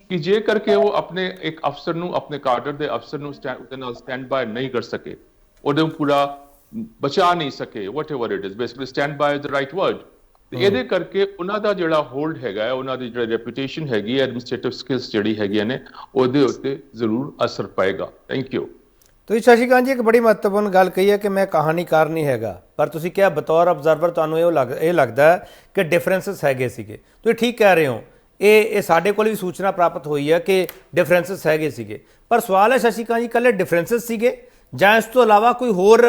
ਕਿ ਜੇ ਕਰਕੇ ਉਹ ਆਪਣੇ ਇੱਕ ਅਫਸਰ ਨੂੰ, ਆਪਣੇ ਕਾਡਰ ਦੇ ਅਫਸਰ ਨੂੰ ਉਹਦੇ ਨਾਲ ਸਟੈਂਡ ਬਾਏ ਨਹੀਂ ਕਰ ਸਕੇ, ਉਹਦੇ ਨੂੰ ਪੂਰਾ ਬਚਾ ਨਹੀਂ ਸਕੇ, whatever it is, basically stand by is the right word। ਤੇ ਇਹਦੇ ਕਰਕੇ ਉਹਨਾਂ ਦਾ ਜਿਹੜਾ ਹੋਲਡ ਹੈਗਾ, ਉਹਨਾਂ ਦੀ ਜਿਹੜੀ ਰੈਪੂਟੇਸ਼ਨ ਹੈਗੀ, ਐਡਮਿਨਿਸਟ੍ਰੇਟਿਵ ਸਕਿੱਲਸ ਜਿਹੜੀ ਹੈਗੀਆਂ ਨੇ, ਉਹਦੇ ਉੱਤੇ ਜ਼ਰੂਰ ਅਸਰ ਪਏਗਾ। Thank you. ਤੁਸੀਂ ਸ਼ਸ਼ੀਕਾਂਤ ਜੀ ਇੱਕ ਬੜੀ ਮਹੱਤਵਪੂਰਨ ਗੱਲ ਕਹੀ ਹੈ ਕਿ ਮੈਂ ਕਹਾਣੀਕਾਰ ਨਹੀਂ ਹੈਗਾ, ਪਰ ਤੁਸੀਂ ਕਿਹਾ ਬਤੌਰ ਅਬਜ਼ਰਵਰ ਤੁਹਾਨੂੰ ਇਹ ਲੱਗਦਾ ਕਿ ਡਿਫਰੈਂਸਸ ਹੈਗੇ ਸੀਗੇ। ਤੁਸੀਂ ਠੀਕ ਕਹਿ ਰਹੇ ਹੋ, ਇਹ ਸਾਡੇ ਕੋਲ ਵੀ ਸੂਚਨਾ ਪ੍ਰਾਪਤ ਹੋਈ ਹੈ ਕਿ ਡਿਫਰੈਂਸਸ ਹੈਗੇ ਸੀਗੇ। ਪਰ ਸਵਾਲ ਹੈ ਸ਼ਸ਼ੀਕਾਂਤ ਜੀ, ਇਕੱਲੇ ਡਿਫਰੈਂਸਸ ਸੀਗੇ ਜਾਂ ਇਸ ਤੋਂ ਇਲਾਵਾ ਕੋਈ ਹੋਰ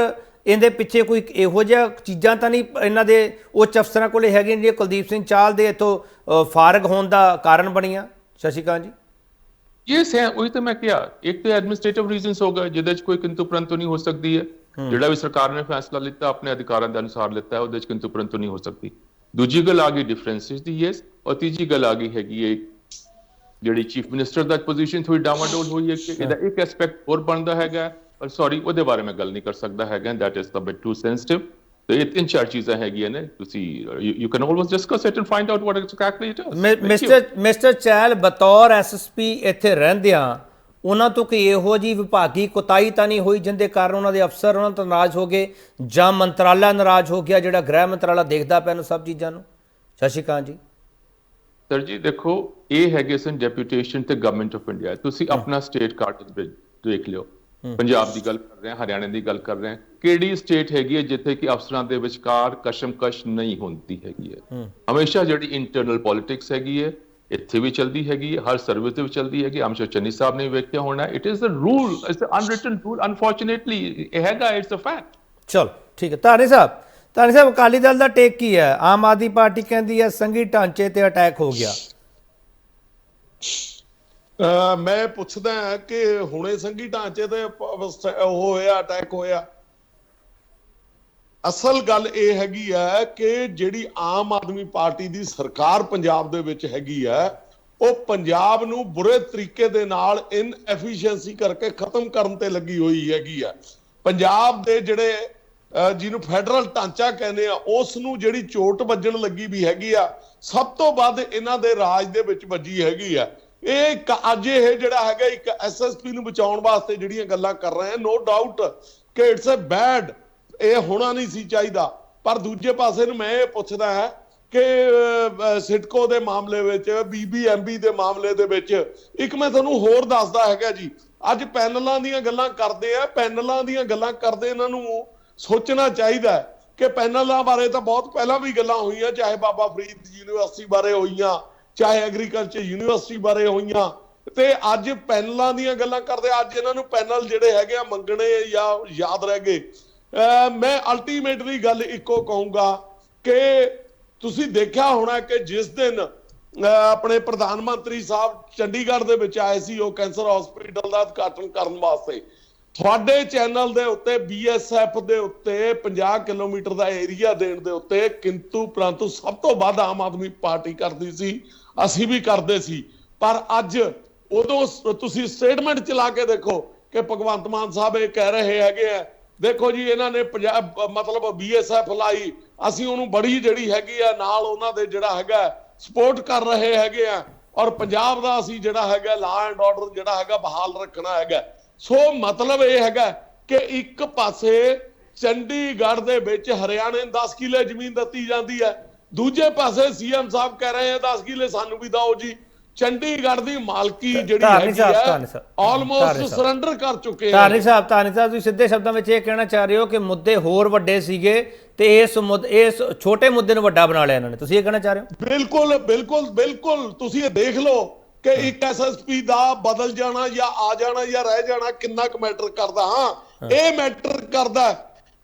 ਇਹਦੇ ਪਿੱਛੇ ਕੋਈ ਇਹੋ ਜਿਹਾ ਚੀਜ਼ਾਂ ਤਾਂ ਨਹੀਂ ਇਹਨਾਂ ਦੇ ਉੱਚ ਅਫਸਰਾਂ ਕੋਲ ਹੈਗੀਆਂ ਜਿਹੜੀਆਂ ਕੁਲਦੀਪ ਸਿੰਘ ਚਾਹਲ ਦੇ ਇੱਥੋਂ ਫਾਰਗ ਹੋਣ ਦਾ ਕਾਰਨ ਬਣੀਆਂ? ਸ਼ਸ਼ੀਕਾਂਤ ਜੀ ਯੈਸ ਹੈ, ਉਹੀ ਤਾਂ ਮੈਂ ਕਿਹਾ, ਇੱਕ ਤਾਂ ਐਡਮਿਨਿਸਟ੍ਰੇਟਿਵ ਰੀਜ਼ਨਸ ਹੋ ਗਏ ਜਿਹਦੇ 'ਚ ਕੋਈ ਕਿੰਤੂ ਪਰੰਤੂ ਨਹੀਂ ਹੋ ਸਕਦੀ ਹੈ। ਜਿਹੜਾ ਵੀ ਸਰਕਾਰ ਨੇ ਫੈਸਲਾ ਲਿੱਤਾ ਆਪਣੇ ਅਧਿਕਾਰਾਂ ਦੇ ਅਨੁਸਾਰ ਲਿੱਤਾ ਹੈ, ਉਹਦੇ 'ਚ ਕਿੰਤੂ ਪਰੰਤੂ ਨਹੀਂ ਹੋ ਸਕਦੀ। ਦੂਜੀ ਗੱਲ ਆ ਗਈ ਡਿਫਰੈਂਸਿਸ ਦੀ, ਯੈਸ। ਔਰ ਤੀਜੀ ਗੱਲ ਆ ਗਈ ਹੈਗੀ ਹੈ ਜਿਹੜੀ ਚੀਫ ਮਿਨਿਸਟਰ ਦਾ ਪੋਜੀਸ਼ਨ ਥੋੜੀ ਡਾਵਾਂਡੋਲ ਹੋਈ ਹੈ ਕਿ ਇਹਦਾ ਇੱਕ ਐਸਪੈਕਟ ਹੋਰ ਬਣਦਾ ਹੈਗਾ, ਪਰ ਸੌਰੀ ਉਹਦੇ ਬਾਰੇ ਮੈਂ ਗੱਲ ਨਹੀਂ ਕਰ ਸਕਦਾ ਹੈਗਾ, that is a bit too sensitive. ਤੇ ਇਹ ਤਿੰਨ ਚਾਰ ਚੀਜ਼ਾਂ ਹੈਗੀਆਂ ਨੇ, ਤੁਸੀਂ you can always discuss it and find out what exactly it is. Mister Chahal ਬਤੌਰ ਐਸਐਸਪੀ ਇੱਥੇ ਰਹਿੰਦਿਆਂ ਉਹਨਾਂ ਤੋਂ ਕੋਈ ਇਹੋ ਜਿਹੀ ਵਿਭਾਗੀ ਕੁਤਾਹੀ ਤਾਂ ਨਹੀਂ ਹੋਈ ਜਿਹਦੇ ਕਾਰਨ ਉਹਨਾਂ ਦੇ ਅਫਸਰ ਉਹਨਾਂ ਤੋਂ ਨਾਰਾਜ਼ ਹੋ ਗਏ ਜਾਂ ਮੰਤਰਾਲਾ ਨਾਰਾਜ਼ ਹੋ ਗਿਆ, ਜਿਹੜਾ ਗ੍ਰਹਿ ਮੰਤਰਾਲਾ ਦੇਖਦਾ ਪਿਆ ਸਭ ਚੀਜ਼ਾਂ ਨੂੰ? ਸ਼ਸ਼ੀਕਾਂਤ ਜੀ ਸਰ ਜੀ ਦੇਖੋ, ਇਹ ਹੈਗੇ ਸਨ ਡੈਪੂਟੇਸ਼ਨ ਤੇ ਗਵਰਨਮੈਂਟ ਆਫ ਇੰਡੀਆ। ਤੁਸੀਂ ਆਪਣਾ ਸਟੇਟ ਕਾਰਡ ਦੇਖ ਲਿਓ, ਪੰਜਾਬ ਦੀ ਗੱਲ ਕਰ ਰਹੇ ਹਾਂ, ਹਰਿਆਣਾ ਦੀ ਗੱਲ ਕਰ ਰਹੇ ਹਾਂ, ਕਿਹੜੀ ਸਟੇਟ ਹੈਗੀ ਹੈ ਜਿੱਥੇ ਕਿ ਅਫਸਰਾਂ ਦੇ ਵਿਚਕਾਰ ਕਸ਼ਮਕਸ਼ ਨਹੀਂ ਹੁੰਦੀ ਹੈਗੀ ਹੈ? ਹਮੇਸ਼ਾ ਜਿਹੜੀ ਇੰਟਰਨਲ ਪੋਲਿਟਿਕਸ ਹੈਗੀ ਹੈ ਇੱਥੇ ਵੀ ਚਲਦੀ ਹੈਗੀ ਹੈ, ਹਰ ਸਰਵਿਸ ਦੇ ਵਿੱਚ ਚਲਦੀ ਹੈਗੀ। ਆਮ ਸ਼ਰ ਚੰਨੀ ਸਾਹਿਬ ਨੇ ਵੇਖਿਆ ਹੋਣਾ, it is the rule, it's the unwritten rule, unfortunately ਇਹ ਹੈਗਾ, ਇਟਸ ਅ ਫੈਕਟ। ਚਲੋ ਠੀਕ ਹੈ। ਧਾਨੀ ਸਾਹਿਬ ਅਕਾਲੀ ਦਲ ਦਾ ਟੇਕ ਕੀ ਹੈ? ਆਮ ਆਦਮੀ ਪਾਰਟੀ ਕਹਿੰਦੀ ਹੈ ਸੰਘੀ ਢਾਂਚੇ ਤੇ ਅਟੈਕ ਹੋ ਗਿਆ। ਮੈਂ ਪੁੱਛਦਾ ਕਿ ਹੁਣੇ ਸੰਘੀ ਢਾਂਚੇ ਤੇ ਹੋਇਆ, ਅਟੈਕ ਹੋਇਆ? ਅਸਲ ਗੱਲ ਇਹ ਹੈਗੀ ਹੈ ਕਿ ਜਿਹੜੀ ਆਮ ਆਦਮੀ ਪਾਰਟੀ ਦੀ ਸਰਕਾਰ ਪੰਜਾਬ ਦੇ ਵਿੱਚ ਹੈਗੀ ਹੈ, ਉਹ ਪੰਜਾਬ ਨੂੰ ਬੁਰੇ ਤਰੀਕੇ ਦੇ ਨਾਲ ਇਨਐਫੀਸ਼ੀਐਂਸੀ ਕਰਕੇ ਖਤਮ ਕਰਨ ਤੇ ਲੱਗੀ ਹੋਈ ਹੈਗੀ ਆ। ਪੰਜਾਬ ਦੇ ਜਿਹੜੇ ਜਿਹਨੂੰ ਫੈਡਰਲ ਢਾਂਚਾ ਕਹਿੰਦੇ ਆ, ਉਸ ਨੂੰ ਜਿਹੜੀ ਚੋਟ ਵੱਜਣ ਲੱਗੀ ਵੀ ਹੈਗੀ ਆ, ਸਭ ਤੋਂ ਵੱਧ ਇਹਨਾਂ ਦੇ ਰਾਜ ਦੇ ਵਿੱਚ ਵੱਜੀ ਹੈਗੀ ਆ। ਇਹ ਅੱਜ ਇਹ ਜਿਹੜਾ ਹੈਗਾ ਇੱਕ ਐਸਐਸਪੀ ਨੂੰ ਬਚਾਉਣ ਵਾਸਤੇ ਜਿਹੜੀਆਂ ਗੱਲਾਂ ਕਰ ਰਹੇ ਆ, ਨੋ ਡਾਊਟ ਕਿ ਇਟਸ ਅ ਬੈਡ, ਇਹ ਹੋਣਾ ਨਹੀਂ ਸੀ ਚਾਹੀਦਾ। ਪਰ ਦੂਜੇ ਪਾਸੇ ਨੂੰ ਮੈਂ ਇਹ ਪੁੱਛਦਾ ਹੈ ਕਿ ਸਿਡਕੋ ਦੇ ਮਾਮਲੇ ਵਿੱਚ, ਬੀਬੀਐਮਬੀ ਦੇ ਮਾਮਲੇ ਦੇ ਵਿੱਚ, ਇੱਕ ਮੈਂ ਤੁਹਾਨੂੰ ਹੋਰ ਦੱਸਦਾ ਹੈਗਾ ਜੀ, ਅੱਜ ਪੈਨਲਾਂ ਦੀਆਂ ਗੱਲਾਂ ਕਰਦੇ ਆ, ਪੈਨਲਾਂ ਦੀਆਂ ਗੱਲਾਂ ਕਰਦੇ ਇਹਨਾਂ ਨੂੰ ਸੋਚਣਾ ਚਾਹੀਦਾ ਕਿ ਪੈਨਲਾਂ ਬਾਰੇ ਤਾਂ ਬਹੁਤ ਪਹਿਲਾਂ ਵੀ ਗੱਲਾਂ ਹੋਈਆਂ, ਚਾਹੇ ਬਾਬਾ ਫਰੀਦ ਯੂਨੀਵਰਸਿਟੀ ਬਾਰੇ ਹੋਈਆਂ, ਚਾਹੇ ਐਗਰੀਕਲਚਰ ਯੂਨੀਵਰਸਿਟੀ ਬਾਰੇ ਹੋਈਆਂ, ਤੇ ਅੱਜ ਪੈਨਲਾਂ ਦੀਆਂ ਗੱਲਾਂ ਕਰਦੇ। ਅੱਜ ਇਹਨਾਂ ਨੂੰ ਪੈਨਲ ਜਿਹੜੇ ਹੈਗੇ ਆ ਮੰਗਣੇ ਜਾਂ ਯਾਦ ਰਹਿ ਗਏ। ਮੈਂ ਅਲਟੀਮੇਟਲੀ ਗੱਲ ਇੱਕੋ ਕਹੂੰਗਾ ਕਿ ਤੁਸੀਂ ਦੇਖਿਆ ਹੋਣਾ ਕਿ ਜਿਸ ਦਿਨ ਆਪਣੇ ਪ੍ਰਧਾਨ ਮੰਤਰੀ ਸਾਹਿਬ ਚੰਡੀਗੜ੍ਹ ਦੇ ਵਿੱਚ ਆਏ ਸੀ, ਉਹ ਕੈਂਸਰ ਹਸਪੀਟਲ ਦਾ ਉਦਘਾਟਨ ਕਰਨ ਵਾਸਤੇ, ਤੁਹਾਡੇ ਚੈਨਲ ਦੇ ਉੱਤੇ BSF ਦੇ ਉੱਤੇ 50 ਕਿਲੋਮੀਟਰ ਦਾ ਏਰੀਆ ਦੇਣ ਦੇ ਉੱਤੇ ਕਿੰਤੂ ਪ੍ਰੰਤੂ ਸਭ ਤੋਂ ਵੱਧ ਆਮ ਆਦਮੀ ਪਾਰਟੀ ਕਰਦੀ ਸੀ, ਅਸੀਂ ਵੀ ਕਰਦੇ ਸੀ। ਪਰ ਅੱਜ ਉਦੋਂ ਤੁਸੀਂ ਸਟੇਟਮੈਂਟ ਚਲਾ ਕੇ ਦੇਖੋ ਕਿ ਭਗਵੰਤ ਮਾਨ ਸਾਹਿਬ ਇਹ ਕਹਿ ਰਹੇ ਹੈਗੇ ਆ, ਦੇਖੋ ਜੀ ਇਹਨਾਂ ਨੇ ਮਤਲਬ BSF ਲਾਈ, ਅਸੀਂ ਉਹਨੂੰ ਬੜੀ ਜਿਹੜੀ ਹੈਗੀ ਆ ਨਾਲ ਉਹਨਾਂ ਦੇ ਜਿਹੜਾ ਹੈਗਾ ਸਪੋਰਟ ਕਰ ਰਹੇ ਹੈਗੇ ਆ, ਔਰ ਪੰਜਾਬ ਦਾ ਅਸੀਂ ਜਿਹੜਾ ਹੈਗਾ ਲਾ ਐਂਡ ਆਰਡਰ ਜਿਹੜਾ ਹੈਗਾ ਬਹਾਲ ਰੱਖਣਾ ਹੈਗਾ। ਸੋ ਮਤਲਬ ਇਹ ਹੈਗਾ ਕਿ ਇੱਕ ਪਾਸੇ ਚੰਡੀਗੜ੍ਹ ਦੇ ਵਿੱਚ ਹਰਿਆਣੇ ਨੂੰ 10 ਕਿੱਲੇ ਜ਼ਮੀਨ ਦਿੱਤੀ ਜਾਂਦੀ ਹੈ, ਦੂਜੇ ਪਾਸੇ CM ਸਾਹਿਬ ਕਹਿ ਰਹੇ ਆ 10 ਕਿੱਲੇ ਸਾਨੂੰ ਵੀ ਦਿਓ ਜੀ। ਚੰਡੀਗੜ੍ਹ ਦੀ ਮਾਲਕੀ ਜਿਹੜੀ ਹੈਗੀ ਹੈ ਆਲਮੋਸਟ ਸਰੈਂਡਰ ਕਰ ਚੁੱਕੇ ਆ। ਧਾਨੀ ਸਾਹਿਬ ਤੁਸੀਂ ਸਿੱਧੇ ਸ਼ਬਦਾਂ ਵਿੱਚ ਇਹ ਕਹਿਣਾ ਚਾਹ ਰਹੇ ਹੋ ਕਿ ਮੁੱਦੇ ਹੋਰ ਵੱਡੇ ਸੀਗੇ ਤੇ ਇਸ ਛੋਟੇ ਮੁੱਦੇ ਨੂੰ ਵੱਡਾ ਬਣਾ ਲਿਆ ਇਹਨਾਂ ਨੇ, ਤੁਸੀਂ ਇਹ ਕਹਿਣਾ ਚਾਹ ਰਹੇ ਹੋ? ਬਿਲਕੁਲ ਬਿਲਕੁਲ ਬਿਲਕੁਲ। ਤੁਸੀਂ ਇਹ ਦੇਖ ਲਓ ਕਿ ਇੱਕ SSP ਦਾ ਬਦਲ ਜਾਣਾ ਜਾਂ ਆ ਜਾਣਾ ਜਾਂ ਰਹਿ ਜਾਣਾ ਕਿੰਨਾ ਕੁ ਮੈਟਰ ਕਰਦਾ। ਹਾਂ, ਇਹ ਮੈਟਰ ਕਰਦਾ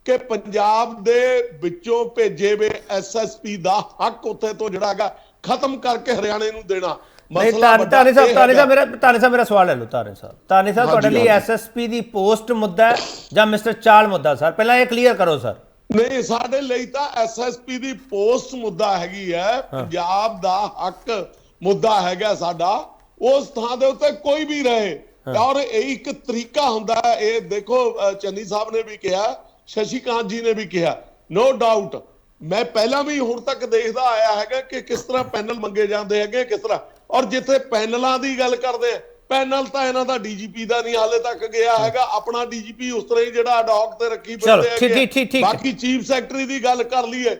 ਕਿ ਪੰਜਾਬ ਦੇ ਵਿੱਚੋਂ ਭੇਜੇ ਵੇ ਐਸਐਸਪੀ ਦਾ ਹੱਕ ਉੱਥੇ ਤੋਂ ਜਿਹੜਾ ਹੈਗਾ ਖਤਮ ਕਰਕੇ ਹਰਿਆਣੇ ਨੂੰ ਦੇਣਾ। ਨਹੀਂ ਤਾਨੇ ਸਾਹਿਬ ਮੇਰਾ ਸਵਾਲ ਲੈ ਲਓ। ਤਾਨੇ ਸਾਹਿਬ ਤੁਹਾਡੇ ਲਈ ਐਸਐਸਪੀ ਦੀ ਪੋਸਟ ਮੁੱਦਾ ਹੈ ਜਾਂ ਮਿਸਟਰ ਚਾਲ ਮੁੱਦਾ? ਸਰ ਪਹਿਲਾਂ ਇਹ ਕਲੀਅਰ ਕਰੋ ਸਰ। ਨਹੀਂ, ਸਾਡੇ ਲਈ ਤਾਂ ਐਸਐਸਪੀ ਦੀ ਪੋਸਟ ਮੁੱਦਾ ਹੈਗੀ ਹੈ, ਪੰਜਾਬ ਦਾ ਹੱਕ ਮੁੱਦਾ ਹੈਗਾ ਸਾਡਾ। ਉਸ ਥਾਂ ਦੇ ਉੱਤੇ ਕੋਈ ਵੀ ਰਹੇ ਔਰ ਇਹ ਇੱਕ ਤਰੀਕਾ ਹੁੰਦਾ ਹੈ। ਇਹ ਦੇਖੋ ਚੰਨੀ ਸਾਹਿਬ ਨੇ ਵੀ ਕਿਹਾ, ਸ਼ਸ਼ੀ ਕਾਂਤ ਜੀ ਨੇ ਵੀ ਕਿਹਾ, ਨੋ ਡਾਊਟ ਮੈਂ ਪਹਿਲਾਂ ਵੀ ਹੁਣ ਤੱਕ ਦੇਖਦਾ ਆਇਆ ਹੈਗਾ ਕਿ ਕਿਸ ਤਰ੍ਹਾਂ ਪੈਨਲ ਮੰਗੇ ਜਾਂਦੇ ਹੈਗੇ, ਕਿਸ ਤਰ੍ਹਾਂ। ਔਰ ਜਿੱਥੇ ਪੈਨਲਾਂ ਦੀ ਗੱਲ ਕਰਦੇ ਆ, ਪੈਨਲ ਤਾਂ ਇਹਨਾਂ ਦਾ ਡੀਜੀਪੀ ਦਾ ਨਹੀਂ ਹਾਲੇ ਤੱਕ ਗਿਆ ਹੈਗਾ। ਆਪਣਾ ਡੀਜੀਪੀ ਉਸ ਤਰ੍ਹਾਂ ਹੀ ਜਿਹੜਾ ਅਡੌਕ ਤੇ ਰੱਖੀ ਫਿਰਦੇ ਹੈਗੇ। ਬਾਕੀ ਚੀਫ ਸੈਕਟਰੀ ਦੀ ਗੱਲ ਕਰ ਲਈਏ,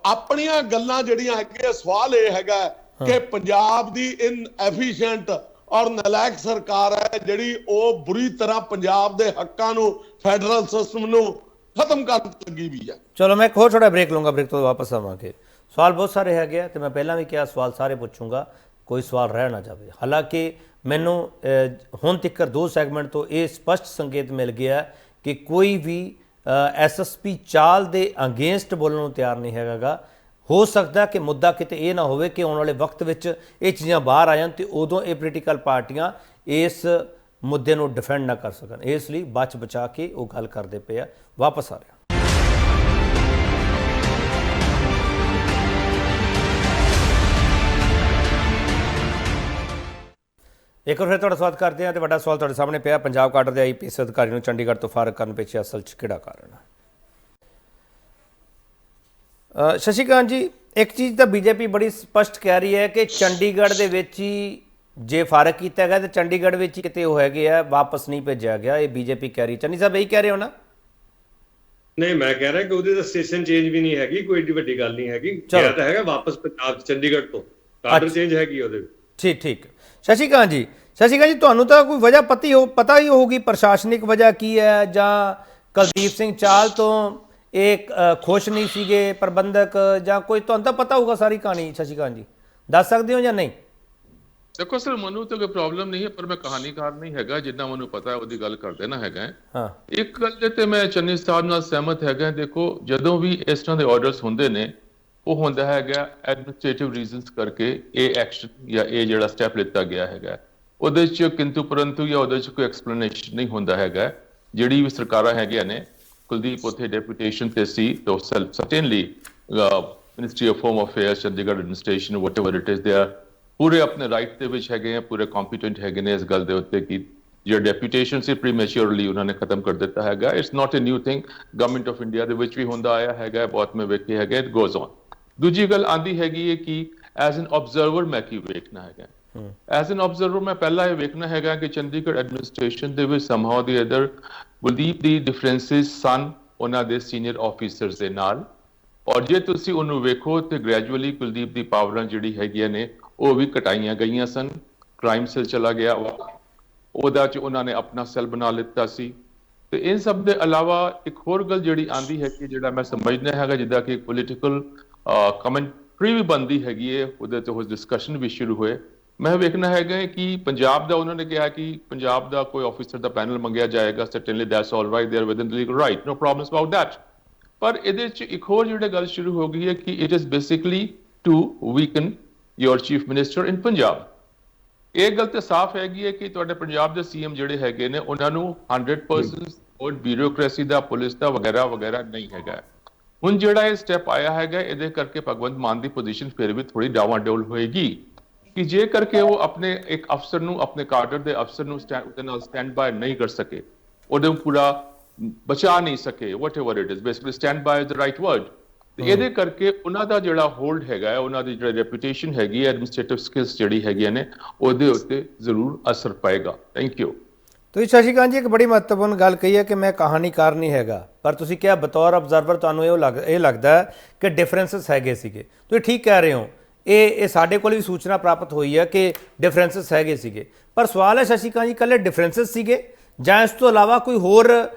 ਆਪਣੀਆਂ ਗੱਲਾਂ ਜਿਹੜੀਆਂ ਹੈਗੀਆਂ, ਸਵਾਲ ਇਹ ਹੈਗਾ ਕਿ ਪੰਜਾਬ ਦੀ ਇਨਐਫੀਸ਼ੀਐਂਟ ਔਰ ਨਲਾਇਕ ਸਰਕਾਰ ਹੈ ਜਿਹੜੀ ਉਹ ਬੁਰੀ ਤਰ੍ਹਾਂ ਪੰਜਾਬ ਦੇ ਹੱਕਾਂ ਨੂੰ, ਫੈਡਰਲ ਸਿਸਟਮ ਨੂੰ ਖਤਮ ਕਰਨ ਲੱਗੀ ਵੀ ਹੈ। ਚਲੋ ਮੈਂ ਇੱਕ ਹੋਰ ਛੋਟਾ ਬ੍ਰੇਕ ਲਵਾਂਗਾ, ਬ੍ਰੇਕ ਤੋਂ ਵਾਪਸ ਆਵਾਂਗੇ। ਸਵਾਲ ਬਹੁਤ ਸਾਰੇ ਹੈਗੇ ਆ ਤੇ ਮੈਂ ਪਹਿਲਾਂ ਵੀ ਕਿਹਾ ਸਵਾਲ ਸਾਰੇ ਪੁੱਛੂੰਗਾ, ਕੋਈ ਸਵਾਲ ਰਹਿ ਨਾ ਜਾਵੇ। ਹਾਲਾਂਕਿ ਮੈਨੂੰ ਹੁਣ ਤੱਕ 2 ਸੈਗਮੈਂਟ ਤੋਂ ਇਹ ਸਪਸ਼ਟ ਸੰਕੇਤ ਮਿਲ ਗਿਆ ਕਿ ਕੋਈ ਵੀ ਐਸਐਸਪੀ ਚਾਲ ਦੇ ਅਗੇਂਸਟ ਬੋਲਣ ਨੂੰ ਤਿਆਰ ਨਹੀਂ ਹੈਗਾ। ਹੋ ਸਕਦਾ ਕਿ ਮੁੱਦਾ ਕਿਤੇ ਇਹ ਨਾ ਹੋਵੇ ਕਿ ਆਉਣ ਵਾਲੇ ਵਕਤ ਵਿੱਚ ਇਹ ਚੀਜ਼ਾਂ ਬਾਹਰ ਆ ਜਾਣ ਤੇ ਉਦੋਂ ਇਹ ਪੋਲੀਟੀਕਲ ਪਾਰਟੀਆਂ ਇਸ ਮੁੱਦੇ ਨੂੰ ਡਿਫੈਂਡ ਨਾ ਕਰ ਸਕਣ। ਇਸ ਲਈ ਬਚ ਬਚਾ ਕੇ ਉਹ ਗੱਲ ਕਰਦੇ ਪਏ ਆ। ਵਾਪਸ ਆ ਰਿਹਾ। ਇੱਕ ਵਾਰ ਫਿਰ ਤੁਹਾਡਾ ਸਵਾਗਤ ਕਰਦੇ ਹਾਂ ਤੇ ਵੱਡਾ ਸਵਾਲ ਤੁਹਾਡੇ ਸਾਹਮਣੇ ਪਿਆ, ਪੰਜਾਬ ਕਾਡਰ ਦੇ ਆਈਪੀਐਸ ਅਧਿਕਾਰੀ ਨੂੰ ਚੰਡੀਗੜ੍ਹ ਤੋਂ ਫਾਰਗ ਕਰਨ ਪਿੱਛੇ ਅਸਲ 'ਚ ਕਿਹੜਾ ਕਾਰਨ ਹੈ? ਸ਼ਸ਼ੀ ਕਾਂਤ ਜੀ, ਇੱਕ ਚੀਜ਼ ਤਾਂ ਬੀਜੇਪੀ ਬੜੀ ਸਪਸ਼ਟ ਕਹਿ ਰਹੀ ਹੈ ਕਿ ਚੰਡੀਗੜ੍ਹ ਦੇ ਵਿੱਚ ਹੀ ਜੇ ਫਾਰਗ ਕੀਤਾ ਗਿਆ ਤੇ ਚੰਡੀਗੜ੍ਹ ਵਿੱਚ ਹੀ ਕਿਤੇ ਉਹ ਹੈਗੇ ਆ, ਵਾਪਸ ਨਹੀਂ ਭੇਜਿਆ ਗਿਆ। ਇਹ ਬੀਜੇਪੀ ਕਹਿ ਰਹੀ। ਚੰਨੀ ਸਾਹਿਬ ਇਹੀ ਕਹਿ ਰਹੇ ਹੋ ਨਾ? ਨਹੀਂ, ਮੈਂ ਕਹਿ ਰਿਹਾ ਕਿ ਉਹਦੇ ਦਾ ਸਟੇਸ਼ਨ ਚੇਂਜ ਵੀ ਨਹੀਂ ਹੈਗੀ, ਕੋਈ ਏਡੀ ਵੱਡੀ ਗੱਲ ਨਹੀਂ ਹੈਗੀ। ਕਿਹਾ ਤਾਂ ਹੈਗਾ ਵਾਪਸ ਪੰਜਾਬ ਚੰਡੀਗੜ੍ਹ ਤੋਂ, ਕਾਡਰ ਚੇਂਜ ਹੈਗੀ ਉਹਦੇ ਵਿੱਚ। ਠੀਕ। ਸ਼ਸ਼ੀ ਕਾਂਤ ਜੀ, ਤੁਹਾਨੂੰ ਤਾਂ ਕੋਈ ਵਜ੍ਹਾ ਪਤਾ ਹੀ ਹੋਊਗੀ, ਪ੍ਰਸ਼ਾਸਨਿਕ ਵਜ੍ਹਾ ਕੀ ਹੈ, ਜਾਂ ਕੁਲਦੀਪ ਸਿੰਘ ਚਾਲ ਤੋਂ ਇਹ ਖੁਸ਼ ਨਹੀਂ ਸੀਗੇ ਪ੍ਰਬੰਧਕ, ਜਾਂ ਕੋਈ ਤੁਹਾਨੂੰ ਤਾਂ ਪਤਾ ਹੋਊਗਾ ਸਾਰੀ ਕਹਾਣੀ। ਸ਼ਸ਼ੀ ਕਾਂਤ ਜੀ ਦੱਸ ਸਕਦੇ ਹੋ ਜਾਂ ਨਹੀਂ? ਦੇਖੋ ਸਰ, ਮੈਨੂੰ ਤਾਂ ਕੋਈ ਪ੍ਰੋਬਲਮ ਨਹੀਂ ਹੈ, ਪਰ ਮੈਂ ਕਹਾਣੀਕਾਰ ਨਹੀਂ ਹੈਗਾ। ਜਿੰਨਾ ਮੈਨੂੰ ਪਤਾ ਹੈ ਉਹਦੀ ਗੱਲ ਕਰ ਦੇਣਾ ਹੈਗਾ। ਹਾਂ, ਇੱਕ ਗੱਲ ਦੇ ਤੇ ਮੈਂ ਚੰਨੀ ਸਾਹਿਬ ਨਾਲ ਸਹਿਮਤ ਹੈਗਾ। ਦੇਖੋ, ਜਦੋਂ ਵੀ ਇਸ ਤਰ੍ਹਾਂ ਦੇ ਆਰਡਰਸ ਹੁੰਦੇ ਨੇ, ਉਹ ਹੁੰਦਾ ਹੈਗਾ ਐਡਮਿਨਿਸਟ੍ਰੇਟਿਵ ਰੀਜ਼ਨਸ ਕਰਕੇ ਇਹ ਐਕਸ਼ਨ ਜਾਂ ਇਹ ਜਿਹੜਾ ਸਟੈਪ ਲਿੱਤਾ ਗਿਆ ਹੈਗਾ। ਉਹਦੇ 'ਚ ਕਿੰਤੂ ਪਰੰਤੂ ਜਾਂ ਉਹਦੇ 'ਚ ਕੋਈ ਐਕਸਪਲੇਨੇਸ਼ਨ ਨਹੀਂ ਹੁੰਦਾ ਹੈਗਾ। ਜਿਹੜੀ ਵੀ ਸਰਕਾਰਾਂ ਹੈਗੀਆਂ ਨੇ, ਕੁਲਦੀਪ ਉੱਥੇ ਡੈਪੂਟੇਸ਼ਨ ਤੇ ਸੀ, ਤਾਂ certainly ministry of home affairs, Chandigarh administration, whatever it is, they are ਪੂਰੇ ਆਪਣੇ ਰਾਈਟ ਦੇ ਵਿੱਚ ਹੈਗੇ ਆ, ਪੂਰੇ ਕੰਪੀਟੈਂਟ ਹੈਗੇ ਨੇ ਇਸ ਗੱਲ ਦੇ ਉੱਤੇ ਕਿ ਜਿਹੜਾ ਡੈਪੂਟੇਸ਼ਨ ਸੀ ਪ੍ਰੀਮੈਚੁਰਲੀ ਉਹਨਾਂ ਨੇ ਖਤਮ ਕਰ ਦਿੱਤਾ ਹੈਗਾ। It's not a new thing, government of India ਦੇ ਵਿੱਚ ਵੀ ਹੁੰਦਾ ਆਇਆ ਹੈਗਾ, ਬਹੁਤ ਮੈਂ ਵੇਖਿਆ ਹੈਗਾ। It goes on. ਦੂਜੀ ਗੱਲ ਆਂਦੀ ਹੈਗੀ ਹੈ ਕਿ ਐਜ਼ ਐਨ ਆਬਜ਼ਰਵਰ ਮੈਂ ਕੀ ਵੇਖਣਾ ਹੈਗਾ। ਐਜ਼ ਐਨ ਆਬਜ਼ਰਵਰ ਮੈਂ ਪਹਿਲਾਂ ਇਹ ਵੇਖਣਾ ਹੈਗਾ ਕਿ ਚੰਡੀਗੜ੍ਹ ਐਡਮਿਨਿਸਟ੍ਰੇਸ਼ਨ ਦੇ ਵਿੱਚ ਸਮਹਾਉ the other Kuldeep the differences ਸਨ ਉਹਨਾਂ ਦੇ ਸੀਨੀਅਰ ਆਫੀਸਰਸ ਦੇ ਨਾਲ। ਔਰ ਜੇ ਤੁਸੀਂ ਉਹਨੂੰ ਵੇਖੋ ਤੇ ਗ੍ਰੈਜੂਅਲੀ ਕੁਲਦੀਪ ਦੀ ਪਾਵਰਾਂ ਜਿਹੜੀ ਹੈਗੀਆਂ ਨੇ ਉਹ ਵੀ ਘਟਾਈਆਂ ਗਈਆਂ ਸਨ। ਕ੍ਰਾਈਮ ਸੈੱਲ ਚਲਾ ਗਿਆ, ਉਹਦਾ 'ਚ ਉਹਨਾਂ ਨੇ ਆਪਣਾ ਸੈੱਲ ਬਣਾ ਲਿੱਤਾ ਸੀ। ਤੇ ਇਨ ਸਭ ਦੇ ਇਲਾਵਾ ਇੱਕ ਹੋਰ ਗੱਲ ਜਿਹੜੀ ਆਂਦੀ ਹੈ ਕਿ ਜਿਹੜਾ ਮੈਂ ਸਮਝਦਾ ਹੈਗਾ, ਜਿੱਦਾਂ ਕਿ ਪੋਲੀਟੀਕਲ ਕਮੈਂਟਰੀ ਵੀ ਬਣਦੀ ਹੈਗੀ ਹੈ, ਉਹਦੇ ਤੇ ਉਸ ਡਿਸਕਸ਼ਨ ਵੀ ਸ਼ੁਰੂ ਹੋਏ। ਮੈਂ ਵੇਖਣਾ ਹੈਗਾ ਕਿ ਪੰਜਾਬ ਦਾ ਉਹਨਾਂ ਨੇ ਕਿਹਾ ਕਿ ਪੰਜਾਬ ਦਾ ਕੋਈ ਆਫੀਸਰ ਦਾ ਪੈਨਲ ਮੰਗਿਆ ਜਾਏਗਾ। Certainly that's all right, they are within the legal right, no problems about that. ਪਰ ਇਹਦੇ 'ਚ ਇੱਕ ਹੋਰ ਜਿਹੜੀ ਗੱਲ ਸ਼ੁਰੂ ਹੋ ਗਈ ਹੈ ਕਿ it is basically to weaken your chief minister in Punjab. ਇਹ ਗੱਲ ਤੇ ਸਾਫ਼ ਹੈਗੀ ਹੈ ਕਿ ਤੁਹਾਡੇ ਪੰਜਾਬ ਦੇ ਸੀਐਮ ਜਿਹੜੇ ਹੈਗੇ ਨੇ ਉਹਨਾਂ ਨੂੰ 100% ਉਹ ਬਿਊਰੋਕ੍ਰੇਸੀ ਦਾ, ਪੁਲਿਸ ਦਾ ਵਗੈਰਾ ਵਗੈਰਾ ਨਹੀਂ ਹੈਗਾ। ਹੁਣ ਜਿਹੜਾ ਇਹ ਸਟੈਪ ਆਇਆ ਹੈਗਾ, ਇਹਦੇ ਕਰਕੇ ਭਗਵੰਤ ਮਾਨ ਦੀ ਪੋਜੀਸ਼ਨ ਫਿਰ ਵੀ ਥੋੜੀ ਡਾਵਾਂਡੋਲ ਹੋਏਗੀ ਕਿ ਜੇ ਕਰਕੇ ਉਹ ਆਪਣੇ ਇੱਕ ਅਫਸਰ ਨੂੰ, ਆਪਣੇ ਕਾਡਰ ਦੇ ਅਫਸਰ ਨੂੰ ਉਹਦੇ ਨਾਲ ਸਟੈਂਡ ਬਾਏ ਨਹੀਂ ਕਰ ਸਕੇ, ਉਹਦੇ ਨੂੰ ਪੂਰਾ ਬਚਾ ਨਹੀਂ ਸਕੇ, whatever it is, basically stand by is the right word. ਇਹਦੇ ਕਰਕੇ ਉਹਨਾਂ ਦਾ ਜਿਹੜਾ ਹੋਲਡ ਹੈਗਾ ਹੈ, ਉਹਨਾਂ ਦੀ ਜਿਹੜੀ ਰੈਪੂਟੇਸ਼ਨ ਹੈਗੀ ਹੈ, ਐਡਮਿਨਿਸਟ੍ਰੇਟਿਵ ਸਕਿੱਲਸ ਜਿਹੜੀ ਹੈਗੀਆਂ ਨੇ, ਉਹਦੇ ਉੱਤੇ ਜ਼ਰੂਰ ਅਸਰ ਪਏਗਾ। Thank you. ਤੁਸੀਂ ਸ਼ਸ਼ੀ ਕਾਂਤ ਜੀ ਇੱਕ ਬੜੀ ਮਹੱਤਵਪੂਰਨ ਗੱਲ ਕਹੀ ਹੈ ਕਿ ਮੈਂ ਕਹਾਣੀਕਾਰ ਨਹੀਂ ਹੈਗਾ, ਪਰ ਤੁਸੀਂ ਕਿਹਾ ਬਤੌਰ ਆਬਜ਼ਰਵਰ ਤੁਹਾਨੂੰ ਇਹ ਲੱਗਦਾ ਕਿ ਡਿਫਰੈਂਸਸ ਹੈਗੇ ਸੀਗੇ। ਤੁਸੀਂ ਠੀਕ ਕਹਿ ਰਹੇ ਹੋ, ਇਹ ਸਾਡੇ ਕੋਲ ਵੀ ਸੂਚਨਾ ਪ੍ਰਾਪਤ ਹੋਈ ਹੈ ਕਿ ਡਿਫਰੈਂਸਸ ਹੈਗੇ ਸੀਗੇ। ਪਰ ਸਵਾਲ ਹੈ ਸ਼ਸ਼ੀ ਕਾਂਤ ਜੀ, ਇਕੱਲੇ ਡਿਫਰੈਂਸਸ ਸੀਗੇ ਜਾਂ ਇਸ ਤੋਂ ਇਲਾਵਾ ਕੋਈ ਹੋਰ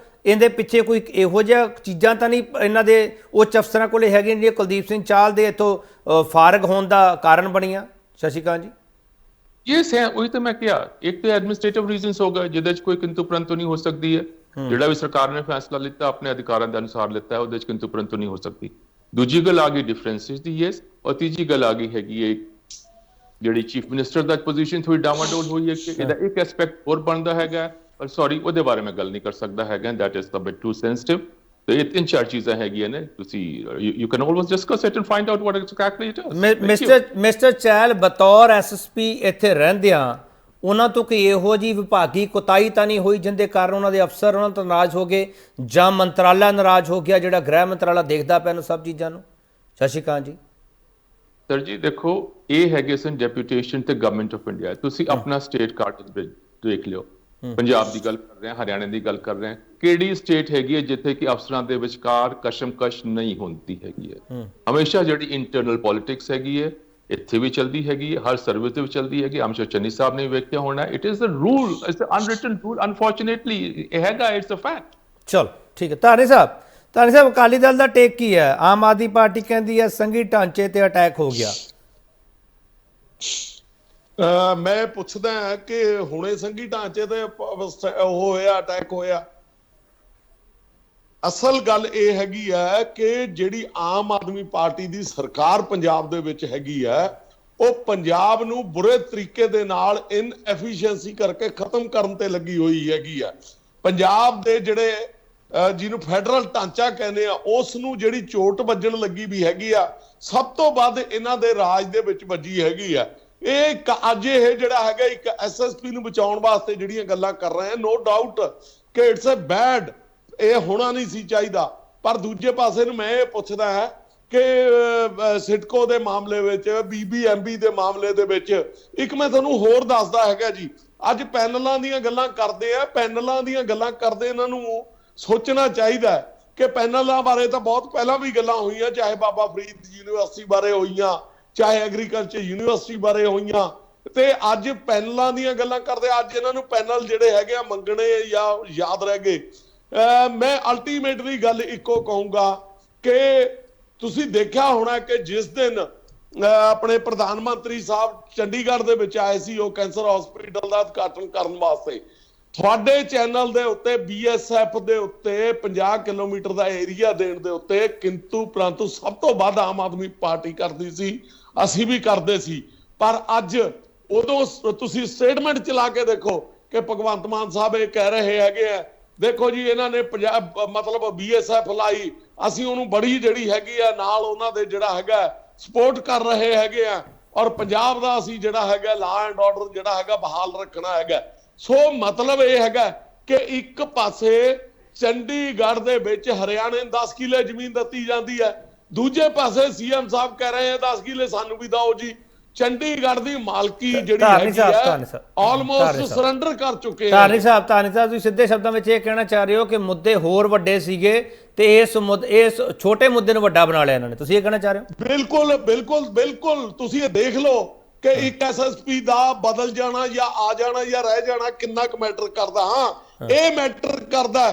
ਇਹਦੇ ਪਿੱਛੇ ਕੋਈ ਇਹੋ ਜਿਹਾ ਚੀਜ਼ਾਂ ਤਾਂ ਨਹੀਂ ਇਹਨਾਂ ਦੇ ਉੱਚ ਅਫਸਰਾਂ ਕੋਲੇ ਹੈਗੀਆਂ ਜਿਹੜੀਆਂ ਕੁਲਦੀਪ ਸਿੰਘ ਚਾਲ ਦੇ ਇੱਥੋਂ ਫਾਰਗ ਹੋਣ ਦਾ ਕਾਰਨ ਬਣੀਆਂ? ਸ਼ਸ਼ੀ ਕਾਂਤ ਜੀ ਯੈਸ ਹੈ, ਉਹੀ ਤਾਂ ਮੈਂ ਕਿਹਾ। ਇੱਕ ਤਾਂ ਐਡਮਿਨਿਸਟ੍ਰੇਟਿਵ ਰੀਜ਼ਨਸ ਹੋ ਗਏ ਜਿਹਦੇ 'ਚ ਕੋਈ ਕਿੰਤੂ ਪਰੰਤੂ ਨਹੀਂ ਹੋ ਸਕਦੀ ਹੈ। ਜਿਹੜਾ ਵੀ ਸਰਕਾਰ ਨੇ ਫੈਸਲਾ ਲਿੱਤਾ ਆਪਣੇ ਅਧਿਕਾਰਾਂ ਦੇ ਅਨੁਸਾਰ ਲਿੱਤਾ ਹੈ, ਉਹਦੇ ਚ ਕਿੰਤੂ ਪਰੰਤੂ ਨਹੀਂ ਹੋ ਸਕਦੀ। ਦੂਜੀ ਗੱਲ ਆ ਗਈ ਡਿਫਰੈਂਸਿਸ ਦੀ, ਯੈਸ, ਔਰ ਤੀਜੀ ਗੱਲ ਆ ਗਈ ਹੈਗੀ ਹੈ ਜਿਹੜੀ ਚੀਫ ਮਿਨਿਸਟਰ ਦਾ ਪੋਜੀਸ਼ਨ ਥੋੜੀ ਡਾਵਾਡੋਲ ਹੋਈ ਹੈ ਕਿ ਇਹਦਾ ਇੱਕ ਐਸਪੈਕਟ ਹੋਰ ਬਣਦਾ ਹੈਗਾ, ਪਰ ਸੌਰੀ ਉਹਦੇ ਬਾਰੇ ਮੈਂ ਗੱਲ ਨਹੀਂ ਕਰ ਸਕਦਾ ਹੈਗਾ, that is a bit too sensitive. ਤੇ ਇਹ ਤਿੰਨ ਚਾਰ ਚੀਜ਼ਾਂ ਹੈਗੀਆਂ ਨੇ, ਤੁਸੀਂ you can always discuss it and find out what exactly it is. Mister Chahal ਬਤੌਰ ਐਸਐਸਪੀ ਇੱਥੇ ਰਹਿੰਦਿਆਂ ਉਹਨਾਂ ਤੋਂ ਕੋਈ ਇਹੋ ਜਿਹੀ ਵਿਭਾਗੀ ਕੁਤਾਹੀ ਤਾਂ ਨਹੀਂ ਹੋਈ ਜਿਹਦੇ ਕਾਰਨ ਉਹਨਾਂ ਦੇ ਅਫਸਰ ਉਹਨਾਂ ਤੋਂ ਨਾਰਾਜ਼ ਹੋ ਗਏ ਜਾਂ ਮੰਤਰਾਲਾ ਨਾਰਾਜ਼ ਹੋ ਗਿਆ, ਜਿਹੜਾ ਗ੍ਰਹਿ ਮੰਤਰਾਲਾ ਦੇਖਦਾ ਪਿਆ ਨੂੰ ਸਭ ਚੀਜ਼ਾਂ ਨੂੰ? ਸਤਿ ਸ਼੍ਰੀ ਅਕਾਲ ਜੀ। ਸਰ ਜੀ ਦੇਖੋ, ਇਹ ਹੈਗੇ ਸਨ ਡੈਪੂਟੇਸ਼ਨ ਤੇ ਗਵਰਨਮੈਂਟ ਆਫ ਇੰਡੀਆ। ਤੁਸੀਂ ਆਪਣਾ ਸਟੇਟ ਕਾਰਡ ਦੇਖ ਲਿਓ, ਪੰਜਾਬ ਦੀ ਗੱਲ ਕਰ ਰਹੇ ਹਾਂ, ਹਰਿਆਣਾ ਦੀ ਗੱਲ ਕਰ ਰਹੇ ਹਾਂ, ਕਿਹੜੀ ਸਟੇਟ ਹੈਗੀ ਹੈ ਜਿੱਥੇ ਕਿ ਅਫਸਰਾਂ ਦੇ ਵਿਚਕਾਰ ਕਸ਼ਮਕਸ਼ ਨਹੀਂ ਹੁੰਦੀ ਹੈਗੀ ਹੈ। ਹਮੇਸ਼ਾ ਜਿਹੜੀ ਇੰਟਰਨਲ ਪੋਲਿਟਿਕਸ ਹੈਗੀ ਹੈ ਇੱਥੇ ਵੀ ਚਲਦੀ ਹੈਗੀ ਹੈ, ਹਰ ਸਰਵਿਸ ਦੇ ਵਿੱਚ ਚਲਦੀ ਹੈਗੀ। ਅਮਿਤ ਚੰਨੀ ਸਾਹਿਬ ਨੇ ਵੇਖਿਆ ਹੋਣਾ, it is the rule, it's the unwritten rule, unfortunately ਇਹ ਹੈਗਾ, ਇਟਸ ਅ ਫੈਕਟ। ਚਲੋ ਠੀਕ ਹੈ। ਧਾਰੀ ਸਾਹਿਬ ਅਕਾਲੀ ਦਲ ਦਾ ਟੇਕ ਕੀ ਹੈ? ਆਮ ਆਦਮੀ ਪਾਰਟੀ ਕਹਿੰਦੀ ਹੈ ਸੰਘੀ ਢਾਂਚੇ ਤੇ ਅਟੈਕ ਹੋ ਗਿਆ। ਮੈਂ ਪੁੱਛਦਾ ਕਿ ਹੁਣੇ ਸੰਘੀ ਢਾਂਚੇ ਤੇ ਹੋਇਆ ਅਟੈਕ ਹੋਇਆ? ਅਸਲ ਗੱਲ ਇਹ ਹੈਗੀ ਹੈ ਕਿ ਜਿਹੜੀ ਆਮ ਆਦਮੀ ਪਾਰਟੀ ਦੀ ਸਰਕਾਰ ਪੰਜਾਬ ਦੇ ਵਿੱਚ ਹੈਗੀ ਹੈ, ਉਹ ਪੰਜਾਬ ਨੂੰ ਬੁਰੇ ਤਰੀਕੇ ਦੇ ਨਾਲ ਇਨਐਫੀਸ਼ੀਐਂਸੀ ਕਰਕੇ ਖਤਮ ਕਰਨ ਤੇ ਲੱਗੀ ਹੋਈ ਹੈਗੀ ਆ। ਪੰਜਾਬ ਦੇ ਜਿਹੜੇ ਜਿਹਨੂੰ ਫੈਡਰਲ ਢਾਂਚਾ ਕਹਿੰਦੇ ਆ, ਉਸ ਨੂੰ ਜਿਹੜੀ ਚੋਟ ਵੱਜਣ ਲੱਗੀ ਵੀ ਹੈਗੀ ਆ, ਸਭ ਤੋਂ ਵੱਧ ਇਹਨਾਂ ਦੇ ਰਾਜ ਦੇ ਵਿੱਚ ਵੱਜੀ ਹੈਗੀ ਆ। ਇਹ ਅੱਜ ਇਹ ਜਿਹੜਾ ਹੈਗਾ ਇੱਕ ਐਸਐਸਪੀ ਨੂੰ ਬਚਾਉਣ ਵਾਸਤੇ ਜਿਹੜੀਆਂ ਗੱਲਾਂ ਕਰ ਰਹੇ ਆ, ਨੋ ਡਾਊਟ ਕਿ ਇਟਸ ਅ ਬੈਡ, ਇਹ ਹੋਣਾ ਨਹੀਂ ਸੀ ਚਾਹੀਦਾ। ਪਰ ਦੂਜੇ ਪਾਸੇ ਨੂੰ ਮੈਂ ਇਹ ਪੁੱਛਦਾ ਹੈ ਕਿ ਸਿਡਕੋ ਦੇ ਮਾਮਲੇ ਵਿੱਚ, ਬੀਬੀਐਮਬੀ ਦੇ ਮਾਮਲੇ ਦੇ ਵਿੱਚ ਇੱਕ ਮੈਂ ਤੁਹਾਨੂੰ ਹੋਰ ਦੱਸਦਾ ਹੈਗਾ ਜੀ, ਅੱਜ ਪੈਨਲਾਂ ਦੀਆਂ ਗੱਲਾਂ ਕਰਦੇ ਆ, ਪੈਨਲਾਂ ਦੀਆਂ ਗੱਲਾਂ ਕਰਦੇ ਇਹਨਾਂ ਨੂੰ ਸੋਚਣਾ ਚਾਹੀਦਾ ਕਿ ਪੈਨਲਾਂ ਬਾਰੇ ਤਾਂ ਬਹੁਤ ਪਹਿਲਾਂ ਵੀ ਗੱਲਾਂ ਹੋਈਆਂ, ਚਾਹੇ ਬਾਬਾ ਫਰੀਦ ਯੂਨੀਵਰਸਿਟੀ ਬਾਰੇ ਹੋਈਆਂ, ਚਾਹੇ ਐਗਰੀਕਲਚਰ ਯੂਨੀਵਰਸਿਟੀ ਬਾਰੇ ਹੋਈਆਂ, ਤੇ ਅੱਜ ਪੈਨਲਾਂ ਦੀਆਂ ਗੱਲਾਂ ਕਰਦੇ। ਅੱਜ ਇਹਨਾਂ ਨੂੰ ਪੈਨਲ ਜਿਹੜੇ ਹੈਗੇ ਆ ਮੰਗਣੇ ਜਾਂ ਯਾਦ ਰਹਿ ਗਏ। ਮੈਂ ਅਲਟੀਮੇਟਲੀ ਗੱਲ ਇੱਕੋ ਕਹੂੰਗਾ ਕਿ ਤੁਸੀਂ ਦੇਖਿਆ ਹੋਣਾ ਕਿ ਜਿਸ ਦਿਨ ਆਪਣੇ ਪ੍ਰਧਾਨ ਮੰਤਰੀ ਸਾਹਿਬ ਚੰਡੀਗੜ੍ਹ ਦੇ ਵਿੱਚ ਆਏ ਸੀ ਉਹ ਕੈਂਸਰ ਹਸਪੀਟਲ ਦਾ ਉਦਘਾਟਨ ਕਰਨ ਵਾਸਤੇ, ਤੁਹਾਡੇ ਚੈਨਲ ਦੇ ਉੱਤੇ BSF ਦੇ ਉੱਤੇ 50 ਕਿਲੋਮੀਟਰ ਦਾ ਏਰੀਆ ਦੇਣ ਦੇ ਉੱਤੇ ਕਿੰਤੂ ਪਰੰਤੂ ਸਭ ਤੋਂ ਵੱਧ ਆਮ ਆਦਮੀ ਪਾਰਟੀ ਕਰਦੀ ਸੀ, ਅਸੀਂ ਵੀ ਕਰਦੇ ਸੀ। ਪਰ ਅੱਜ ਉਦੋਂ ਤੁਸੀਂ ਸਟੇਟਮੈਂਟ ਚਲਾ ਕੇ ਦੇਖੋ ਕਿ ਭਗਵੰਤ ਮਾਨ ਸਾਹਿਬ ਇਹ ਕਹਿ ਰਹੇ ਹੈਗੇ ਆ, ਦੇਖੋ ਜੀ ਇਹਨਾਂ ਨੇ ਮਤਲਬ BSF ਲਾਈ, ਅਸੀਂ ਉਹਨੂੰ ਬੜੀ ਜਿਹੜੀ ਹੈਗੀ ਆ ਨਾਲ ਉਹਨਾਂ ਦੇ ਜਿਹੜਾ ਹੈਗਾ ਸਪੋਰਟ ਕਰ ਰਹੇ ਹੈਗੇ ਆ, ਔਰ ਪੰਜਾਬ ਦਾ ਅਸੀਂ ਜਿਹੜਾ ਹੈਗਾ ਲਾ ਐਂਡ ਆਰਡਰ ਜਿਹੜਾ ਹੈਗਾ ਬਹਾਲ ਰੱਖਣਾ ਹੈਗਾ। ਸੋ ਮਤਲਬ ਇਹ ਹੈਗਾ ਕਿ ਇੱਕ ਪਾਸੇ ਚੰਡੀਗੜ੍ਹ ਦੇ ਵਿੱਚ ਹਰਿਆਣੇ ਨੂੰ 10 ਕਿੱਲੇ ਜ਼ਮੀਨ ਦਿੱਤੀ ਜਾਂਦੀ ਹੈ, ਦੂਜੇ ਪਾਸੇ CM ਸਾਹਿਬ ਕਹਿ ਰਹੇ ਆ 10 ਕਿੱਲੇ ਸਾਨੂੰ ਵੀ ਦਿਓ ਜੀ। ਚੰਡੀਗੜ੍ਹ ਦੀ ਮਾਲਕੀ ਜਿਹੜੀ ਹੈਗੀ ਹੈ ਆਲਮੋਸਟ ਸਰੈਂਡਰ ਕਰ ਚੁੱਕੇ ਆ। ਧਾਰਨੀ ਸਾਹਿਬ ਤੁਸੀਂ ਸਿੱਧੇ ਸ਼ਬਦਾਂ ਵਿੱਚ ਇਹ ਕਹਿਣਾ ਚਾਹ ਰਹੇ ਹੋ ਕਿ ਮੁੱਦੇ ਹੋਰ ਵੱਡੇ ਸੀਗੇ ਤੇ ਇਸ ਛੋਟੇ ਮੁੱਦੇ ਨੂੰ ਵੱਡਾ ਬਣਾ ਲਿਆ ਇਹਨਾਂ ਨੇ, ਤੁਸੀਂ ਇਹ ਕਹਿਣਾ ਚਾਹ ਰਹੇ ਹੋ? ਬਿਲਕੁਲ ਬਿਲਕੁਲ ਬਿਲਕੁਲ। ਤੁਸੀਂ ਇਹ ਦੇਖ ਲਓ ਕਿ ਇੱਕ SSP ਦਾ ਬਦਲ ਜਾਣਾ ਜਾਂ ਆ ਜਾਣਾ ਜਾਂ ਰਹਿ ਜਾਣਾ ਕਿੰਨਾ ਕੁ ਮੈਟਰ ਕਰਦਾ। ਹਾਂ, ਇਹ ਮੈਟਰ ਕਰਦਾ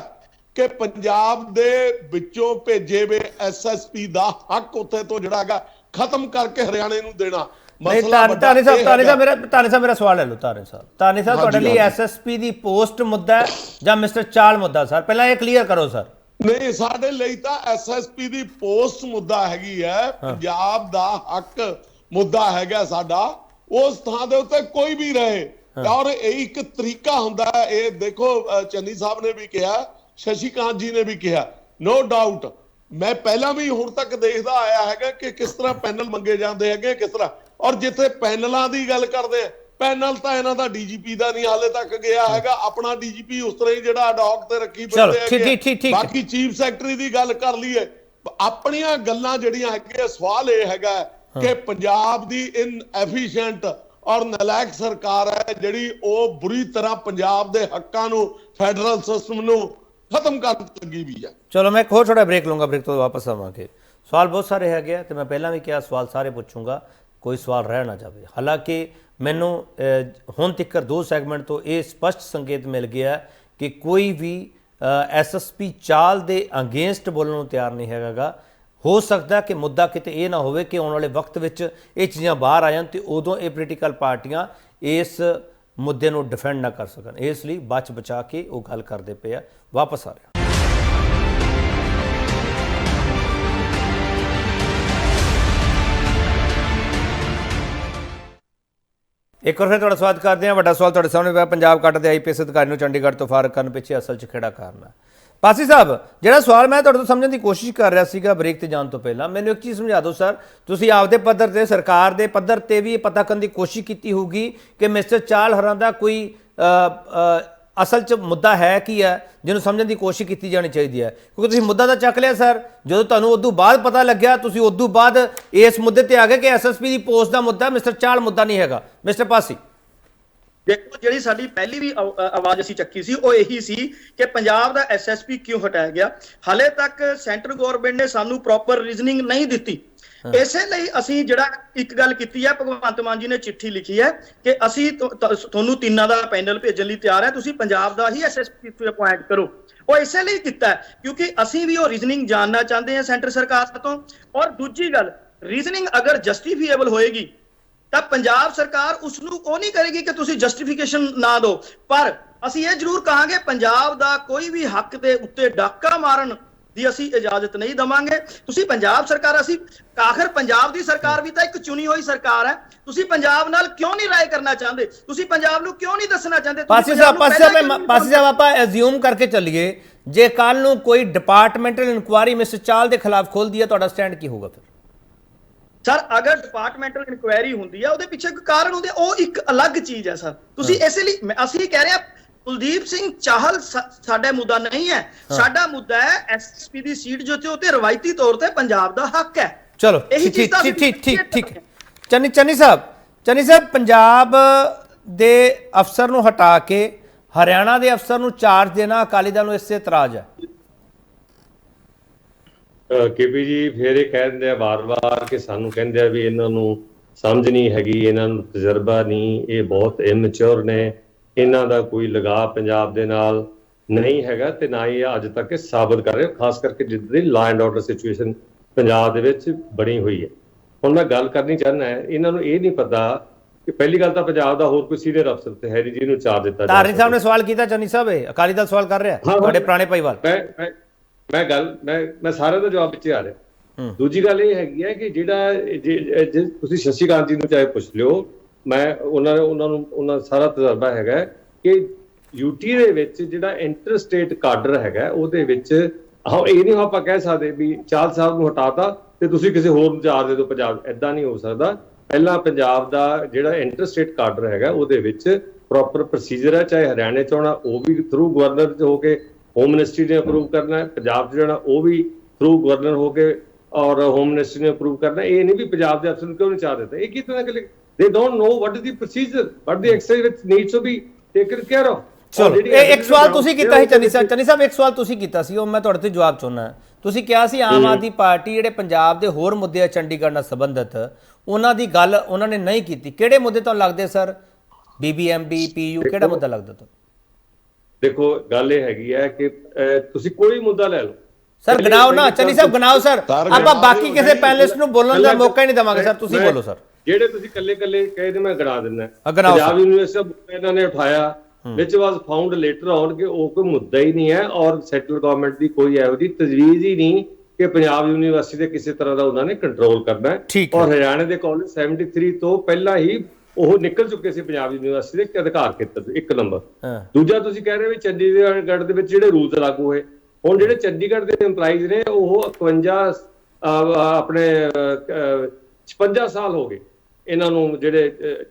ਕਿ ਪੰਜਾਬ ਦੇ ਵਿੱਚੋਂ ਭੇਜੇ ਵੇ SSP ਦਾ ਹੱਕ ਉੱਥੇ ਤੋਂ ਜਿਹੜਾ ਹੈਗਾ ਖਤਮ ਕਰਕੇ ਹਰਿਆਣੇ ਨੂੰ ਦੇਣਾ। ਧਾਰਨੀ ਸਾਹਿਬ ਮੇਰਾ ਸਵਾਲ ਲੈ ਲਓ। ਧਾਰਨੀ ਸਾਹਿਬ ਤੁਹਾਡੇ ਲਈ SSP ਦੀ ਪੋਸਟ ਮੁੱਦਾ ਜਾਂ ਮਿਸਟਰ ਚਾਲ ਮੁੱਦਾ? ਸਰ ਪਹਿਲਾਂ ਇਹ ਕਲੀਅਰ ਕਰੋ ਸਰ। ਨਹੀਂ, ਸਾਡੇ ਲਈ ਤਾਂ SSP ਦੀ ਪੋਸਟ ਮੁੱਦਾ ਹੈਗੀ ਹੈ, ਪੰਜਾਬ ਦਾ ਹੱਕ ਮੁੱਦਾ ਹੈਗਾ ਸਾਡਾ। ਉਸ ਥਾਂ ਦੇ ਉੱਤੇ ਕੋਈ ਵੀ ਰਹੇ, ਔਰ ਇਹ ਇੱਕ ਤਰੀਕਾ ਹੁੰਦਾ ਹੈ। ਇਹ ਦੇਖੋ ਚੰਨੀ ਸਾਹਿਬ ਨੇ ਵੀ ਕਿਹਾ, ਸ਼ਸ਼ੀਕਾਂਤ ਜੀ ਨੇ ਵੀ ਕਿਹਾ, ਨੋ ਡਾਊਟ ਮੈਂ ਪਹਿਲਾਂ ਵੀ ਹੁਣ ਤੱਕ ਦੇਖਦਾ ਆਇਆ ਹੈਗਾ ਕਿ ਕਿਸ ਤਰ੍ਹਾਂ ਪੈਨਲ ਮੰਗੇ ਜਾਂਦੇ ਹੈਗੇ, ਕਿਸ ਤਰ੍ਹਾਂ। ਔਰ ਜਿੱਥੇ ਪੈਨਲਾਂ ਦੀ ਗੱਲ ਕਰਦੇ ਆ, ਪੈਨਲ ਤਾਂ ਇਹਨਾਂ ਦਾ DGP ਦਾ ਨਹੀਂ ਹਾਲੇ ਤੱਕ ਗਿਆ ਹੈਗਾ, ਆਪਣਾ DGP ਉਸ ਤਰ੍ਹਾਂ ਹੀ ਜਿਹੜਾ ਅਡੌਕ ਤੇ ਰੱਖੀ ਫਿਰਦੇ ਹੈਗੇ। ਬਾਕੀ ਚੀਫ ਸੈਕਟਰੀ ਦੀ ਗੱਲ ਕਰ ਲਈਏ, ਆਪਣੀਆਂ ਗੱਲਾਂ ਜਿਹੜੀਆਂ ਹੈਗੀਆਂ, ਸਵਾਲ ਇਹ ਹੈਗਾ ਕਿ ਪੰਜਾਬ ਦੀ ਇਨਐਫੀਸ਼ੀਐਂਟ ਔਰ ਨਲਾਇਕ ਸਰਕਾਰ ਹੈ ਜਿਹੜੀ ਉਹ ਬੁਰੀ ਤਰ੍ਹਾਂ ਪੰਜਾਬ ਦੇ ਹੱਕਾਂ ਨੂੰ, ਫੈਡਰਲ ਸਿਸਟਮ ਨੂੰ ਖਤਮ ਕਰਨ ਲੱਗੀ ਵੀ ਹੈ। ਚਲੋ ਮੈਂ ਇੱਕ ਹੋਰ ਛੋਟਾ ਬ੍ਰੇਕ ਲੂੰਗਾ, ਬ੍ਰੇਕ ਤੋਂ ਵਾਪਸ ਆਵਾਂਗੇ। ਸਵਾਲ ਬਹੁਤ ਸਾਰੇ ਹੈਗੇ ਆ ਤੇ ਮੈਂ ਪਹਿਲਾਂ ਵੀ ਕਿਹਾ ਸਵਾਲ ਸਾਰੇ ਪੁੱਛੂੰਗਾ, ਕੋਈ ਸਵਾਲ ਰਹਿ ਨਾ ਜਾਵੇ। ਹਾਲਾਂਕਿ ਮੈਨੂੰ ਹੁਣ ਤੱਕ 2 ਸੈਗਮੈਂਟ ਤੋਂ ਇਹ ਸਪਸ਼ਟ ਸੰਕੇਤ ਮਿਲ ਗਿਆ ਕਿ ਕੋਈ ਵੀ SSP ਚਾਲ ਦੇ ਅਗੇਂਸਟ ਬੋਲਣ ਨੂੰ ਤਿਆਰ ਨਹੀਂ ਹੈਗਾ। ਹੋ ਸਕਦਾ ਕਿ ਮੁੱਦਾ ਕਿਤੇ ਇਹ ਨਾ ਹੋਵੇ ਕਿ ਆਉਣ ਵਾਲੇ ਵਕਤ ਵਿੱਚ ਇਹ ਚੀਜ਼ਾਂ ਬਾਹਰ ਆ ਜਾਣ ਤੇ ਉਦੋਂ ਇਹ ਪੋਲੀਟੀਕਲ ਪਾਰਟੀਆਂ ਇਸ ਮੁੱਦੇ ਨੂੰ ਡਿਫੈਂਡ ਨਾ ਕਰ ਸਕਣ। ਇਸ ਲਈ ਬਚ ਬਚਾ ਕੇ ਉਹ ਗੱਲ ਕਰਦੇ ਪਏ ਆ। ਵਾਪਸ ਆ ਰਿਹਾ ਇੱਕ ਵਾਰ ਫਿਰ ਤੁਹਾਡਾ ਸਵਾਗਤ ਕਰਦੇ ਹਾਂ। ਵੱਡਾ ਸਵਾਲ ਤੁਹਾਡੇ ਸਾਹਮਣੇ ਪਿਆ, ਪੰਜਾਬ ਕੱਟ ਦੇ IPS ਅਧਿਕਾਰੀ ਨੂੰ ਚੰਡੀਗੜ੍ਹ ਤੋਂ ਫਾਰਗ ਕਰਨ ਪਿੱਛੇ ਅਸਲ 'ਚ ਕਿਹੜਾ ਕਾਰਨ ਹੈ? ਪਾਸੀ ਸਾਹਿਬ, ਜਿਹੜਾ ਸਵਾਲ ਮੈਂ ਤੁਹਾਡੇ ਤੋਂ ਸਮਝਣ ਦੀ ਕੋਸ਼ਿਸ਼ ਕਰ ਰਿਹਾ ਸੀਗਾ ਬ੍ਰੇਕ ਤੇ ਜਾਣ ਤੋਂ ਪਹਿਲਾਂ, ਮੈਨੂੰ ਇੱਕ ਚੀਜ਼ ਸਮਝਾ ਦਿਓ ਸਰ। ਤੁਸੀਂ ਆਪਦੇ ਪੱਧਰ ਤੇ, ਸਰਕਾਰ ਦੇ ਪੱਧਰ ਤੇ ਵੀ ਇਹ ਪਤਾ ਕਰਨ ਦੀ ਕੋਸ਼ਿਸ਼ ਕੀਤੀ ਹੋਊਗੀ ਕਿ ਮਿਸਟਰ ਚਾਹਲ ਹਰਾਂ ਦਾ ਕੋਈ ਅਸਲ 'ਚ ਮੁੱਦਾ ਹੈ ਕੀ ਹੈ ਜਿਹਨੂੰ ਸਮਝਣ ਦੀ ਕੋਸ਼ਿਸ਼ ਕੀਤੀ ਜਾਣੀ ਚਾਹੀਦੀ ਹੈ? ਕਿਉਂਕਿ ਤੁਸੀਂ ਮੁੱਦਾ ਤਾਂ ਚੱਕ ਲਿਆ ਸਰ, ਜਦੋਂ ਤੁਹਾਨੂੰ ਉਦੋਂ ਬਾਅਦ ਪਤਾ ਲੱਗਿਆ ਤੁਸੀਂ ਉਦੋਂ ਬਾਅਦ ਇਸ ਮੁੱਦੇ ਤੇ ਆ ਗਏ ਕਿ SSP ਦੀ ਪੋਸਟ ਦਾ ਮੁੱਦਾ ਮਿਸਟਰ ਚਾਹਲ ਮੁੱਦਾ ਨਹੀਂ ਹੈਗਾ। ਮਿਸਟਰ ਪਾਸੀ, ਦੇਖੋ, ਜਿਹੜੀ ਸਾਡੀ ਪਹਿਲੀ ਵੀ ਆਵਾਜ਼ ਅਸੀਂ ਚੱਕੀ ਸੀ ਉਹ ਇਹੀ ਸੀ ਕਿ ਪੰਜਾਬ ਦਾ SSP ਕਿਉਂ ਹਟਾਇਆ ਗਿਆ। ਹਾਲੇ ਤੱਕ ਸੈਂਟਰ ਗਵਰਨਮੈਂਟ ਨੇ ਸਾਨੂੰ ਪ੍ਰੋਪਰ ਰੀਜ਼ਨਿੰਗ ਨਹੀਂ ਦਿੱਤੀ। ਇਸੇ ਲਈ ਅਸੀਂ ਜਿਹੜਾ ਇੱਕ ਗੱਲ ਕੀਤੀ ਹੈ, ਭਗਵੰਤ ਮਾਨ ਜੀ ਨੇ ਚਿੱਠੀ ਲਿਖੀ ਹੈ ਕਿ ਅਸੀਂ ਤੁਹਾਨੂੰ ਤਿੰਨਾਂ ਦਾ ਪੈਨਲ ਭੇਜਣ ਲਈ ਤਿਆਰ ਹੈ, ਤੁਸੀਂ ਪੰਜਾਬ ਦਾ ਹੀ SSP ਅਪਾਇੰਟ ਕਰੋ। ਉਹ ਇਸੇ ਲਈ ਕੀਤਾ ਕਿਉਂਕਿ ਅਸੀਂ ਵੀ ਉਹ ਰੀਜ਼ਨਿੰਗ ਜਾਣਨਾ ਚਾਹੁੰਦੇ ਹਾਂ ਸੈਂਟਰ ਸਰਕਾਰ ਤੋਂ। ਔਰ ਦੂਜੀ ਗੱਲ, ਰੀਜ਼ਨਿੰਗ ਅਗਰ ਜਸਟੀਫੀਏਬਲ ਹੋਏਗੀ ਤਾਂ ਪੰਜਾਬ ਸਰਕਾਰ ਉਸ ਨੂੰ ਉਹ ਨਹੀਂ ਕਰੇਗੀ ਕਿ ਤੁਸੀਂ ਜਸਟੀਫਿਕੇਸ਼ਨ ਨਾ ਦਿਓ, ਪਰ ਅਸੀਂ ਇਹ ਜ਼ਰੂਰ ਕਹਾਂਗੇ ਪੰਜਾਬ ਦਾ ਕੋਈ ਵੀ ਹੱਕ ਦੇ ਉੱਤੇ ਡਾਕਾ ਮਾਰਨ ਦੀ ਅਸੀਂ ਇਜਾਜ਼ਤ ਨਹੀਂ ਦਵਾਂਗੇ। ਤੁਸੀਂ ਪੰਜਾਬ ਸਰਕਾਰ, ਅਸੀਂ ਆਖਰ ਪੰਜਾਬ ਦੀ ਸਰਕਾਰ ਵੀ ਤਾਂ ਇੱਕ ਚੁਣੀ ਹੋਈ ਸਰਕਾਰ ਹੈ, ਤੁਸੀਂ ਪੰਜਾਬ ਨਾਲ ਕਿਉਂ ਨਹੀਂ ਰਾਏ ਕਰਨਾ ਚਾਹੁੰਦੇ? ਤੁਸੀਂ ਪੰਜਾਬ ਨੂੰ ਕਿਉਂ ਨਹੀਂ ਦੱਸਣਾ ਚਾਹੁੰਦੇ? ਪਾਸੀ ਸਾਹਿਬ ਆਪਾਂ ਐਜ਼ਿਊਮ ਕਰਕੇ ਚੱਲੀਏ, ਜੇ ਕੱਲ ਨੂੰ ਕੋਈ ਡਿਪਾਰਟਮੈਂਟਲ ਇਨਕੁਆਇਰੀ ਮਿਸਟਰ ਚਾਹਲ ਦੇ ਖਿਲਾਫ ਖੋਲਦੀ ਹੈ, ਤੁਹਾਡਾ ਸਟੈਂਡ ਕੀ ਹੋਊਗਾ ਫਿਰ? ਸਰ, ਅਗਰ ਡਿਪਾਰਟਮੈਂਟਲ ਇਨਕੁਆਇਰੀ ਹੁੰਦੀ ਹੈ, ਉਹਦੇ ਪਿੱਛੇ ਕੋਈ ਕਾਰਨ ਹੁੰਦੇ, ਉਹ ਇੱਕ ਅਲੱਗ ਚੀਜ਼ ਹੈ ਸਰ। ਤੁਸੀਂ ਇਸੇ ਲਈ ਅਸੀਂ ਕਹਿ ਰਹੇ ਹਾਂ ਕੁਲਦੀਪ ਸਿੰਘ ਚਾਹਲ ਸਾਡਾ ਮੁੱਦਾ ਨਹੀਂ ਹੈ, ਸਾਡਾ ਮੁੱਦਾ ਹੈ SSP ਦੀ ਸੀਟ ਜੋ ਤੇ ਉੱਤੇ ਰਵਾਇਤੀ ਤੌਰ ਤੇ ਪੰਜਾਬ ਦਾ ਹੱਕ ਹੈ। ਚਲੋ ਠੀਕ। ਚੰਨੀ ਸਾਹਿਬ, ਪੰਜਾਬ ਦੇ ਅਫਸਰ ਨੂੰ ਹਟਾ ਕੇ ਹਰਿਆਣਾ ਦੇ ਅਫਸਰ ਨੂੰ ਚਾਰਜ ਦੇਣਾ ਅਕਾਲੀ ਦਲ ਨੂੰ ਇਸ ਤੇ ਇਤਰਾਜ਼ ਹੈ। KP ਜੀ ਫਿਰ ਇਹ ਕਹਿੰਦੇ ਆ ਵਾਰ-ਵਾਰ ਕਿ ਸਾਨੂੰ ਕਹਿੰਦੇ ਆ ਵੀ ਇਹਨਾਂ ਨੂੰ ਸਮਝ ਨਹੀਂ ਹੈਗੀ, ਇਹਨਾਂ ਨੂੰ ਤਜਰਬਾ ਨਹੀਂ, ਇਹ ਬਹੁਤ ਇਮੈਚੁਰ ਨੇ, ਇਹਨਾਂ ਦਾ ਕੋਈ ਲਗਾਅ ਪੰਜਾਬ ਦੇ ਨਾਲ ਨਹੀਂ ਹੈਗਾ ਤੇ ਨਾ ਹੀ ਅੱਜ ਤੱਕ ਇਹ ਸਾਬਤ ਕਰ ਰਹੇ, ਖਾਸ ਕਰਕੇ ਜਿੱਦਾਂ ਦੀ law and order situation Punjab ਦੇ ਵਿੱਚ ਬਣੀ ਹੋਈ ਹੈ। ਹੁਣ ਮੈਂ ਗੱਲ ਕਰਨੀ ਚਾਹੁੰਦਾ, ਇਹਨਾਂ ਨੂੰ ਇਹ ਨਹੀਂ ਪਤਾ ਕਿ ਪਹਿਲੀ ਗੱਲ ਤਾਂ ਪੰਜਾਬ ਦਾ ਹੋਰ ਕੋਈ ਸੀਨੀਅਰ ਅਫਸਰ ਤੇ ਹੈ ਨਹੀਂ ਜਿਹਨੂੰ ਚਾਰਜ ਦਿੱਤਾ ਜਾਵੇ। ਧਾਰਨੀ ਸਾਹਿਬ ਨੇ ਸਵਾਲ ਕੀਤਾ, ਚੰਨੀ ਸਾਹਿਬ ਅਕਾਲੀ ਦਲ ਸਵਾਲ ਕਰ ਰਿਹਾ ਤੁਹਾਡੇ ਪੁਰਾਣੇ ਭਾਈਵਾਲ। ਮੈਂ ਸਾਰਿਆਂ ਦਾ ਜਵਾਬ ਪਿੱਛੇ ਆ ਰਿਹਾ। ਦੂਜੀ ਗੱਲ ਇਹ ਹੈਗੀ ਹੈ ਕਿ ਜਿਹੜਾ ਤੁਸੀਂ ਸ਼ਸ਼ੀ ਕਾਂਤ ਜੀ ਨੂੰ ਚਾਹੇ ਪੁੱਛ ਲਿਓ, ਮੈਂ ਉਹਨਾਂ ਦਾ ਸਾਰਾ ਤਜਰਬਾ ਹੈਗਾ ਕਿ UT ਦੇ ਵਿੱਚ ਜਿਹੜਾ ਇੰਟਰ ਸਟੇਟ ਕਾਡਰ ਹੈਗਾ ਉਹਦੇ ਵਿੱਚ ਇਹ ਨਹੀਂ ਆਪਾਂ ਕਹਿ ਸਕਦੇ ਵੀ ਚਾਹਲ ਸਾਹਿਬ ਨੂੰ ਹਟਾਤਾ ਤੇ ਤੁਸੀਂ ਕਿਸੇ ਹੋਰ ਨੂੰ ਚਾਰਜ ਦੇ ਦਿਓ ਪੰਜਾਬ, ਏਦਾਂ ਨਹੀਂ ਹੋ ਸਕਦਾ। ਪਹਿਲਾਂ ਪੰਜਾਬ ਦਾ ਜਿਹੜਾ ਇੰਟਰ ਸਟੇਟ ਕਾਡਰ ਹੈਗਾ ਉਹਦੇ ਵਿੱਚ ਪ੍ਰੋਪਰ ਪ੍ਰੋਸੀਜਰ ਹੈ, ਚਾਹੇ ਹਰਿਆਣੇ ਚ ਹੋਣਾ ਉਹ ਵੀ ਥਰੂ ਗਵਰਨਰ ਹੋ ਕੇ ਹੋਮ ਮਿਨਿਸਟਰੀ ਨੇ ਅਪਰੂਵ ਕਰਨਾ ਹੈ, ਪੰਜਾਬ 'ਚ ਜਾਣਾ ਉਹ ਵੀ ਥਰੂ ਗਵਰਨਰ ਹੋ ਕੇ ਔਰ ਹੋਮ ਮਿਨਿਸਟਰੀ ਨੇ ਅਪਰੂਵ ਕਰਨਾ। ਇਹ ਨਹੀਂ ਵੀ ਪੰਜਾਬ ਦੇ ਅਫਸਰ ਨੂੰ ਕਿਉਂ ਨਹੀਂ ਚਾਹ ਦਿੱਤਾ, ਇਹ ਕਿਤੇ ਨਾ ਕਿਤੇ they don't know what is the procedure, but the exercise which needs to be taken care of। ਚਲੋ, ਇੱਕ ਸਵਾਲ ਤੁਸੀਂ ਕੀਤਾ ਸੀ ਚੰਨੀ ਸਾਹਿਬ, ਇੱਕ ਸਵਾਲ ਤੁਸੀਂ ਕੀਤਾ ਸੀ, ਉਹ ਮੈਂ ਤੁਹਾਡੇ ਤੋਂ ਜਵਾਬ ਚਾਹੁੰਦਾ। ਤੁਸੀਂ ਕਿਹਾ ਸੀ ਆਮ ਆਦਮੀ ਪਾਰਟੀ ਜਿਹੜੇ ਪੰਜਾਬ ਦੇ ਹੋਰ ਮੁੱਦੇ ਆ ਚੰਡੀਗੜ੍ਹ ਨਾਲ ਸੰਬੰਧਿਤ, ਉਹਨਾਂ ਦੀ ਗੱਲ ਉਹਨਾਂ ਨੇ ਨਹੀਂ ਕੀਤੀ। ਕਿਹੜੇ ਮੁੱਦੇ ਤੁਹਾਨੂੰ ਲੱਗਦੇ ਸਰ? BBMB, PU, ਕਿਹੜਾ ਮੁੱਦਾ ਲੱਗਦਾ ਤੁਹਾਨੂੰ? ਦੇਖੋ, ਗੱਲ ਇਹ ਹੈਗੀ ਹੈ ਕਿ ਤੁਸੀਂ ਕੋਈ ਮੁੱਦਾ ਲੈ ਲਓ ਸਰ, ਗਨਾਓ ਨਾ ਚੰਨੀ ਸਾਹਿਬ, ਗਨਾਓ ਸਰ, ਆਪਾਂ ਬਾਕੀ ਕਿਸੇ ਪੈਨਲਿਸਟ ਨੂੰ ਬੋਲਣ ਦਾ ਮੌਕਾ ਹੀ ਨਹੀਂ ਦੇਵਾਂਗੇ ਸਰ, ਤੁਸੀਂ ਬੋਲੋ ਸਰ। ਜਿਹੜੇ ਤੁਸੀਂ ਕੱਲੇ ਕਹੇ ਤੇ ਮੈਂ ਗਣਾ ਦਿੰਦਾ। ਪੰਜਾਬ ਯੂਨੀਵਰਸਿਟੀ ਇਹਨਾਂ ਨੇ ਉਠਾਇਆ, which was found later on ਕਿ ਉਹ ਕੋਈ ਮੁੱਦਾ ਹੀ ਨਹੀਂ ਹੈ ਔਰ ਸੈਂਟਰਲ ਗਵਰਨਮੈਂਟ ਦੀ ਕੋਈ ਇਹੋ ਜਿਹੀ ਤਜਵੀਜ਼ ਹੀ ਨਹੀਂ ਕਿ ਪੰਜਾਬ ਯੂਨੀਵਰਸਿਟੀ ਦੇ ਕਿਸੇ ਤਰ੍ਹਾਂ ਦਾ ਉਹਨਾਂ ਨੇ ਕੰਟਰੋਲ ਕਰਨਾ ਹੈ। ਔਰ ਹਰਿਆਣੇ ਦੇ ਕਾਲਜ 73 ਤੋਂ ਪਹਿਲਾਂ ਹੀ ਉਹ ਨਿਕਲ ਚੁੱਕੇ ਸੀ ਪੰਜਾਬ ਯੂਨੀਵਰਸਿਟੀ ਦੇ ਅਧਿਕਾਰ ਖੇਤਰ ਤੋਂ। ਇੱਕ ਨੰਬਰ। ਦੂਜਾ, ਤੁਸੀਂ ਕਹਿ ਰਹੇ ਵੀ ਚੰਡੀਗੜ੍ਹ ਦੇ ਵਿੱਚ ਜਿਹੜੇ ਰੂਲਸ ਲਾਗੂ ਹੋਏ, ਹੁਣ ਜਿਹੜੇ ਚੰਡੀਗੜ੍ਹ ਦੇ EMPLOYEES ਨੇ ਉਹ 56 ਸਾਲ ਹੋ ਗਏ ਇਹਨਾਂ ਨੂੰ, ਜਿਹੜੇ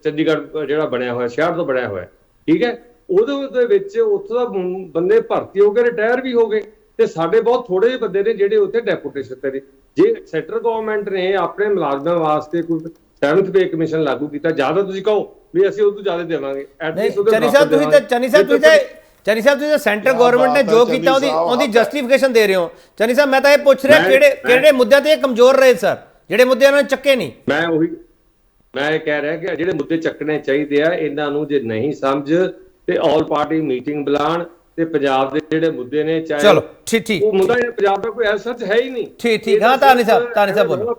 ਚੰਡੀਗੜ੍ਹ ਜਿਹੜਾ ਬਣਿਆ ਹੋਇਆ ਸ਼ਹਿਰ ਤੋਂ ਬਣਿਆ ਹੋਇਆ, ਠੀਕ ਹੈ, ਉਹਦੇ ਵਿੱਚ ਉੱਥੋਂ ਦਾ ਬੰਦੇ ਭਰਤੀ ਹੋ ਕੇ ਰਿਟਾਇਰ ਵੀ ਹੋ ਗਏ ਤੇ ਸਾਡੇ ਬਹੁਤ ਥੋੜੇ ਜਿਹੇ ਬੰਦੇ ਨੇ ਜਿਹੜੇ ਉੱਥੇ ਡੈਪੂਟੇਸ਼ਨ ਤੇ ਨੇ। ਜੇ ਸੈਂਟਰਲ ਗਵਰਨਮੈਂਟ ਨੇ ਆਪਣੇ ਮੁਲਾਜ਼ਮਾਂ ਵਾਸਤੇ ਕੋਈ 7th ਪੇ ਕਮਿਸ਼ਨ ਲਾਗੂ ਕੀਤਾ, ਜ਼ਿਆਦਾ ਤੁਸੀਂ ਕਹੋ ਵੀ ਅਸੀਂ ਉਹ ਤੋਂ ਜ਼ਿਆਦਾ ਦੇਵਾਂਗੇ। ਚੰਨੀ ਸਾਹਿਬ ਤੁਸੀਂ ਸੈਂਟਰ ਗਵਰਨਮੈਂਟ ਨੇ ਜੋ ਕੀਤਾ ਉਹਦੀ ਜਸਟੀਫਿਕੇਸ਼ਨ ਦੇ ਰਹੇ ਹੋ। ਚੰਨੀ ਸਾਹਿਬ, ਮੈਂ ਤਾਂ ਇਹ ਪੁੱਛ ਰਿਹਾ ਕਿਹੜੇ ਮੁੱਦਿਆਂ ਤੇ ਇਹ ਕਮਜ਼ੋਰ ਰਹੇ ਸਰ, ਜਿਹੜੇ ਮੁੱਦੇ ਉਹਨਾਂ ਨੇ ਚੱਕੇ ਨਹੀਂ? ਮੈਂ ਇਹ ਕਹਿ ਰਿਹਾ ਕਿ ਜਿਹੜੇ ਮੁੱਦੇ ਚੱਕਣੇ ਚਾਹੀਦੇ ਆ, ਇਹਨਾਂ ਨੂੰ ਜੇ ਨਹੀਂ ਸਮਝ ਤੇ ਆਲ ਪਾਰਟੀ ਮੀਟਿੰਗ ਬੁਲਾਣ ਤੇ ਪੰਜਾਬ ਦੇ ਜਿਹੜੇ ਮੁੱਦੇ ਨੇ, ਚਾਹੇ ਚਲੋ ਠੀਕ ਉਹ ਮੁੱਦਾ ਪੰਜਾਬ ਦਾ ਕੋਈ ਐਸਾ ਹੈ ਹੀ ਨਹੀਂ। ਠੀਕ ਹਾਂ, ਧਾਰਨੀ ਸਾਹਿਬ ਬੋਲੋ।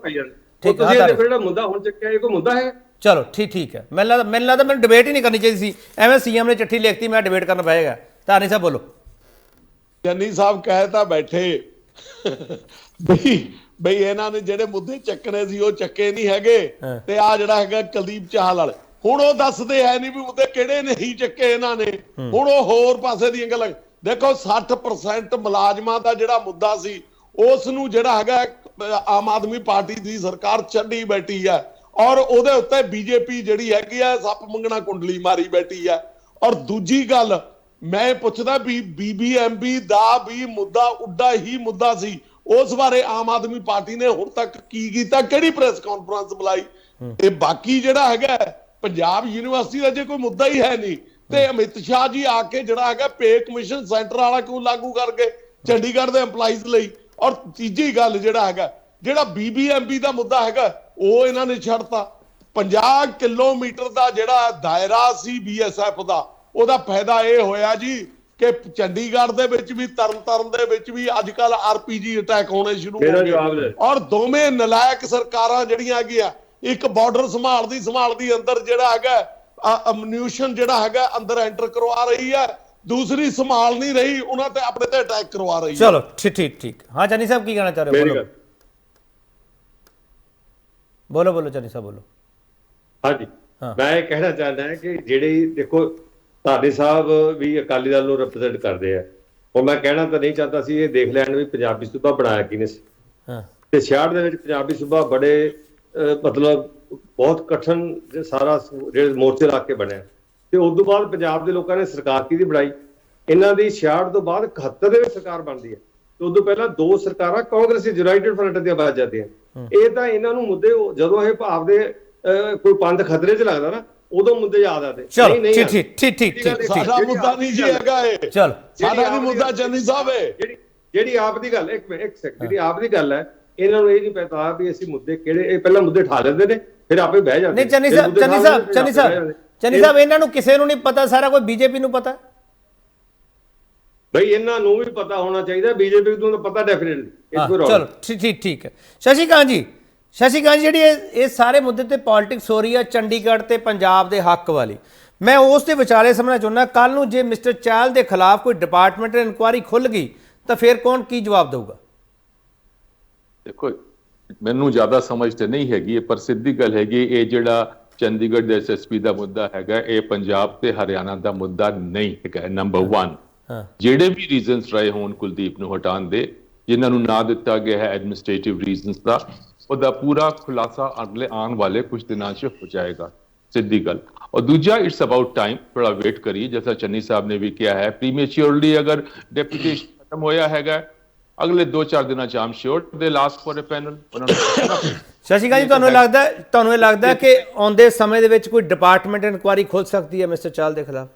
ਠੀਕ, ਜਿਹੜਾ ਮੁੱਦਾ ਹੁਣ ਚੱਕਿਆ ਇਹ ਕੋਈ ਮੁੱਦਾ ਹੈ? ਚਲੋ ਠੀਕ ਹੈ। ਮੈਨੂੰ ਲੱਗਦਾ ਮੈਨੂੰ ਡਿਬੇਟ ਹੀ ਨਹੀਂ ਕਰਨੀ ਚਾਹੀਦੀ ਸੀ, ਐਵੇਂ ਸੀਐਮ ਨੇ ਚਿੱਠੀ ਲਿਖਤੀ ਮੈਂ ਡਿਬੇਟ ਕਰਨਾ ਪਏਗਾ। ਧਾਰਨੀ ਸਾਹਿਬ ਬੋਲੋ। ਚੰਨੀ ਸਾਹਿਬ ਕਹਿ ਤਾਂ ਬੈਠੇ ਬਈ ਇਹਨਾਂ ਨੇ ਜਿਹੜੇ ਮੁੱਦੇ ਚੱਕਣੇ ਸੀ ਉਹ ਚੱਕੇ ਨਹੀਂ ਹੈਗੇ, ਤੇ ਆ ਜਿਹੜਾ ਹੈਗਾ ਕੁਲਦੀਪ ਚਾਹਲ ਵਾਲੇ ਹੁਣ ਉਹ ਦੱਸਦੇ ਹੈ ਨਹੀਂ ਵੀ ਮੁੱਦੇ ਕਿਹੜੇ ਨਹੀਂ ਚੱਕੇ ਇਹਨਾਂ ਨੇ। ਹੁਣ ਉਹ ਹੋਰ ਪਾਸੇ ਦੀਆਂ ਗੱਲਾਂ ਦੇਖੋ। 60% ਮੁਲਾਜ਼ਮਾਂ ਦਾ ਜਿਹੜਾ ਮੁੱਦਾ ਸੀ ਉਸ ਨੂੰ ਜਿਹੜਾ ਹੈਗਾ ਆਮ ਆਦਮੀ ਪਾਰਟੀ ਦੀ ਸਰਕਾਰ ਛੱਡੀ ਬੈਠੀ ਹੈ, ਔਰ ਉਹਦੇ ਉੱਤੇ ਬੀਜੇਪੀ ਜਿਹੜੀ ਹੈਗੀ ਆ ਸੱਪ ਮੰਗਣਾ ਕੁੰਡਲੀ ਮਾਰੀ ਬੈਠੀ ਹੈ। ਔਰ ਦੂਜੀ ਗੱਲ ਮੈਂ ਪੁੱਛਦਾ ਵੀ ਬੀਬੀਐਮਬੀ ਦਾ ਵੀ ਮੁੱਦਾ ਉੱਡਾ ਹੀ ਮੁੱਦਾ ਸੀ, ਉਸ ਬਾਰੇ ਆਮ ਆਦਮੀ ਪਾਰਟੀ ਨੇ ਹੁਣ ਤੱਕ ਕੀ ਕੀਤਾ, ਕਿਹੜੀ ਪ੍ਰੈਸ ਕਾਨਫਰੰਸ ਬੁਲਾਈ? ਤੇ ਬਾਕੀ ਜਿਹੜਾ ਹੈਗਾ ਪੰਜਾਬ ਯੂਨੀਵਰਸਿਟੀ ਦਾ ਜੇ ਕੋਈ ਮੁੱਦਾ ਹੀ ਹੈ ਨਹੀਂ ਤੇ ਅਮਿਤ ਸ਼ਾਹ ਜੀ ਆ ਕੇ ਜਿਹੜਾ ਹੈਗਾ ਪੇ ਕਮਿਸ਼ਨ ਸੈਂਟਰ ਵਾਲਾ ਕਿਉਂ ਲਾਗੂ ਕਰ ਗਏ ਚੰਡੀਗੜ੍ਹ ਦੇ EMPLOYEES ਲਈ? ਔਰ ਤੀਜੀ ਗੱਲ ਜਿਹੜਾ ਹੈਗਾ ਜਿਹੜਾ ਬੀਬੀਐਮਬੀ ਦਾ ਮੁੱਦਾ ਹੈਗਾ ਉਹ ਇਹਨਾਂ ਨੇ ਛੱਡਤਾ। 50 ਕਿਲੋਮੀਟਰ ਦਾ ਜਿਹੜਾ ਦਾਇਰਾ ਸੀ BSF ਦਾ, ਉਹਦਾ ਫਾਇਦਾ ਇਹ ਹੋਇਆ ਜੀ ਕਿ ਚੰਡੀਗੜ੍ਹ ਦੇ ਵਿੱਚ ਵੀ ਤਰਨਤਾਰਨ ਦੇ ਵਿੱਚ ਵੀ ਅੱਜ ਕੱਲ RPG ਅਟੈਕ ਹੋਣੇ ਸ਼ੁਰੂ ਹੋ ਗਏ। ਔਰ ਦੋਵੇਂ ਨਲਾਇਕ ਸਰਕਾਰਾਂ ਜਿਹੜੀਆਂ ਹੈਗੀਆਂ, ਇੱਕ ਬਾਰਡਰ ਸੰਭਾਲਦੀ ਅੰਦਰ ਜਿਹੜਾ ਹੈਗਾ ਅਮਿਊਨੀਸ਼ਨ ਜਿਹੜਾ ਹੈਗਾ ਅੰਦਰ ਐਂਟਰ ਕਰਵਾ ਰਹੀ ਹੈ, ਦੂਸਰੀ ਸੰਭਾਲ ਨਹੀਂ ਰਹੀ, ਉਹਨਾਂ ਤੇ ਆਪਣੇ ਤੇ ਅਟੈਕ ਕਰਵਾ ਰਹੀ ਹੈ। ਚਲੋ ਠੀਕ। ਹਾਂ ਚੰਨੀ ਸਾਹਿਬ ਕੀ ਕਹਿਣਾ ਚਾਹ ਰਹੇ ਹੋ? ਬੋਲੋ ਚੰਨੀ ਸਾਹਿਬ ਬੋਲੋ। ਹਾਂਜੀ ਮੈਂ ਇਹ ਕਹਿਣਾ ਚਾਹੁੰਦਾ ਹਾਂ ਕਿ ਜਿਹੜੇ ਦੇਖੋ ਧਾਰਨੀ ਸਾਹਿਬ ਵੀ ਅਕਾਲੀ ਦਲ ਨੂੰ ਰਿਪਰੈਜ਼ੈਂਟ ਕਰਦੇ ਆ, ਉਹ ਮੈਂ ਕਹਿਣਾ ਤਾਂ ਨਹੀਂ ਚਾਹਤਾ ਸੀ ਇਹ ਦੇਖ ਲੈਣ ਵੀ ਪੰਜਾਬੀ ਸੂਬਾ ਬਣਾਇਆ ਕਿਹਨੇ ਸੀ। ਤੇ 66 ਦੇ ਵਿੱਚ ਪੰਜਾਬੀ ਸੂਬਾ ਬੜੇ ਮਤਲਬ ਬਹੁਤ ਕਠਨ ਸਾਰਾ ਜਿਹੜੇ ਮੋਰਚੇ ਲਾ ਕੇ ਬਣਿਆ, ਤੇ ਉਸ ਤੋਂ ਬਾਅਦ ਪੰਜਾਬ ਦੇ ਲੋਕਾਂ ਨੇ ਸਰਕਾਰ ਕਿਹਦੀ ਬਣਾਈ? ਇਹਨਾਂ ਦੀ 66 ਤੋਂ ਬਾਅਦ 71 ਦੇ ਵਿੱਚ ਸਰਕਾਰ ਬਣਦੀ ਹੈ, ਤੇ ਉਦੋਂ ਪਹਿਲਾਂ 2 ਸਰਕਾਰਾਂ ਕਾਂਗਰਸੀ ਯੂਨਾਈਟਿਡ ਫਰੰਟ ਦੀਆਂ ਬਣ ਜਾਂਦੀਆਂ। ਇਹ ਤਾਂ ਇਹਨਾਂ ਨੂੰ ਮੁੱਦੇ ਜਦੋਂ ਇਹ ਭਾਵ ਦੇ ਕੋਈ ਪੰਥ ਖਤਰੇ 'ਚ ਲੱਗਦਾ ਨਾ ਉਦੋਂ ਮੁੱਦੇ ਯਾਦ ਆਦੇ। ਠੀਕ ਸਾਡਾ ਮੁੱਦਾ ਨਹੀਂ ਜੀ ਹੈਗਾ ਇਹ, ਚਲ ਸਾਡਾ ਨਹੀਂ ਮੁੱਦਾ ਚੰਨੀ ਸਾਹਿਬ ਹੈ। ਜਿਹੜੀ ਆਪ ਦੀ ਗੱਲ ਇੱਕ ਸੈਕਿੰਡ, ਜਿਹੜੀ ਆਪ ਦੀ ਗੱਲ ਹੈ ਇਹਨਾਂ ਨੂੰ ਇਹ ਨਹੀਂ ਪਤਾ ਵੀ ਅਸੀਂ ਮੁੱਦੇ ਕਿਹੜੇ, ਇਹ ਪਹਿਲਾਂ ਮੁੱਦੇ ਠਾ ਲੈਂਦੇ ਨੇ ਫਿਰ ਆਪੇ ਬਹਿ ਜਾਂਦੇ। ਨਹੀਂ ਚੰਨੀ ਸਾਹਿਬ ਇਹਨਾਂ ਨੂੰ ਕਿਸੇ ਨੂੰ ਨਹੀਂ ਪਤਾ, ਸਾਰਾ ਕੋਈ ਬੀਜੇਪੀ ਨੂੰ ਪਤਾ। ਬਈ ਇਹਨਾਂ ਨੂੰ ਵੀ ਪਤਾ ਹੋਣਾ ਚਾਹੀਦਾ, ਬੀਜੇਪੀ ਨੂੰ ਤਾਂ ਪਤਾ ਡੈਫੀਨਿਟਲੀ। ਚਲੋ ਠੀਕ ਹੈ। ਸ਼ਸ਼ੀ ਕਾਂਤ ਜੀ ਜਿਹੜੀ ਇਹ ਸਾਰੇ ਮੁੱਦੇ ਤੇ ਪੋਲਿਟਿਕਸ ਹੋ ਰਹੀ ਹੈ ਚੰਡੀਗੜ੍ਹ ਤੇ ਪੰਜਾਬ ਦੇ ਹੱਕ ਵਾਲੀ, ਮੈਂ ਉਸ ਦੇ ਵਿਚਾਲੇ ਸਮਝਣਾ ਚਾਹੁੰਦਾ ਕੱਲ ਨੂੰ ਜੇ ਮਿਸਟਰ ਚਾਹਲ ਦੇ ਖਿਲਾਫ ਕੋਈ ਡਿਪਾਰਟਮੈਂਟਲ ਇਨਕੁਆਇਰੀ ਖੁੱਲ ਗਈ ਤਾਂ ਫਿਰ ਕੌਣ ਕੀ ਜਵਾਬ ਦੇਊਗਾ? ਦੇਖੋ ਮੈਨੂੰ ਜ਼ਿਆਦਾ ਸਮਝ ਤੇ ਨਹੀਂ ਹੈਗੀ, ਪਰ ਸਿੱਧੀ ਗੱਲ ਹੈਗੀ ਇਹ ਜਿਹੜਾ ਚੰਡੀਗੜ੍ਹ ਦੇ SSP ਦਾ ਮੁੱਦਾ ਹੈਗਾ ਇਹ ਪੰਜਾਬ ਤੇ ਹਰਿਆਣਾ ਦਾ ਮੁੱਦਾ ਨਹੀਂ ਹੈਗਾ। ਨੰਬਰ 1 ਜਿਹੜੇ ਵੀ ਰੀਜ਼ਨਸ ਰਹੇ ਹੋਣ ਕੁਲਦੀਪ ਨੂੰ ਹਟਾਉਣ ਦੇ, ਜਿਨ੍ਹਾਂ ਨੂੰ ਨਾ ਦਿੱਤਾ ਗਿਆ ਹੈ ਐਡਮਿਨਿਸਟ੍ਰੇਟਿਵ ਰੀਜ਼ਨਸ ਦਾ, ਉਹਦਾ ਪੂਰਾ ਖੁਲਾਸਾ ਅਗਲੇ ਆਉਣ ਵਾਲੇ ਕੁਝ ਦਿਨਾਂ 'ਚ ਹੋ ਜਾਏਗਾ, ਸਿੱਧੀ ਗੱਲ। और दूसरा इट्स अबाउट टाइम, थोड़ा वेट करिए, जैसा चन्नी साहब ने भी किया है प्रीमेच्योरली अगर डेपुटेशन खत्म होया हैगा अगले 2-4 ਦਿਨਾਂ ਚ ਆਮ ਸ਼ੋਰ ਦੇ ਲਾਸਟ ਫॉर ਅ ਪੈਨਲ ਉਹਨਾਂ ਨੂੰ। ਸ਼ਸ਼ੀਕਾਂਤ ਜੀ ਤੁਹਾਨੂੰ ਇਹ ਲੱਗਦਾ ਕਿ ਆਉਂਦੇ ਸਮੇਂ ਦੇ ਵਿੱਚ ਕੋਈ ਡਿਪਾਰਟਮੈਂਟ ਇਨਕੁਆਇਰੀ ਖੁੱਲ ਸਕਦੀ ਹੈ ਮਿਸਟਰ ਚਾਹਲ ਦੇ ਖਿਲਾਫ?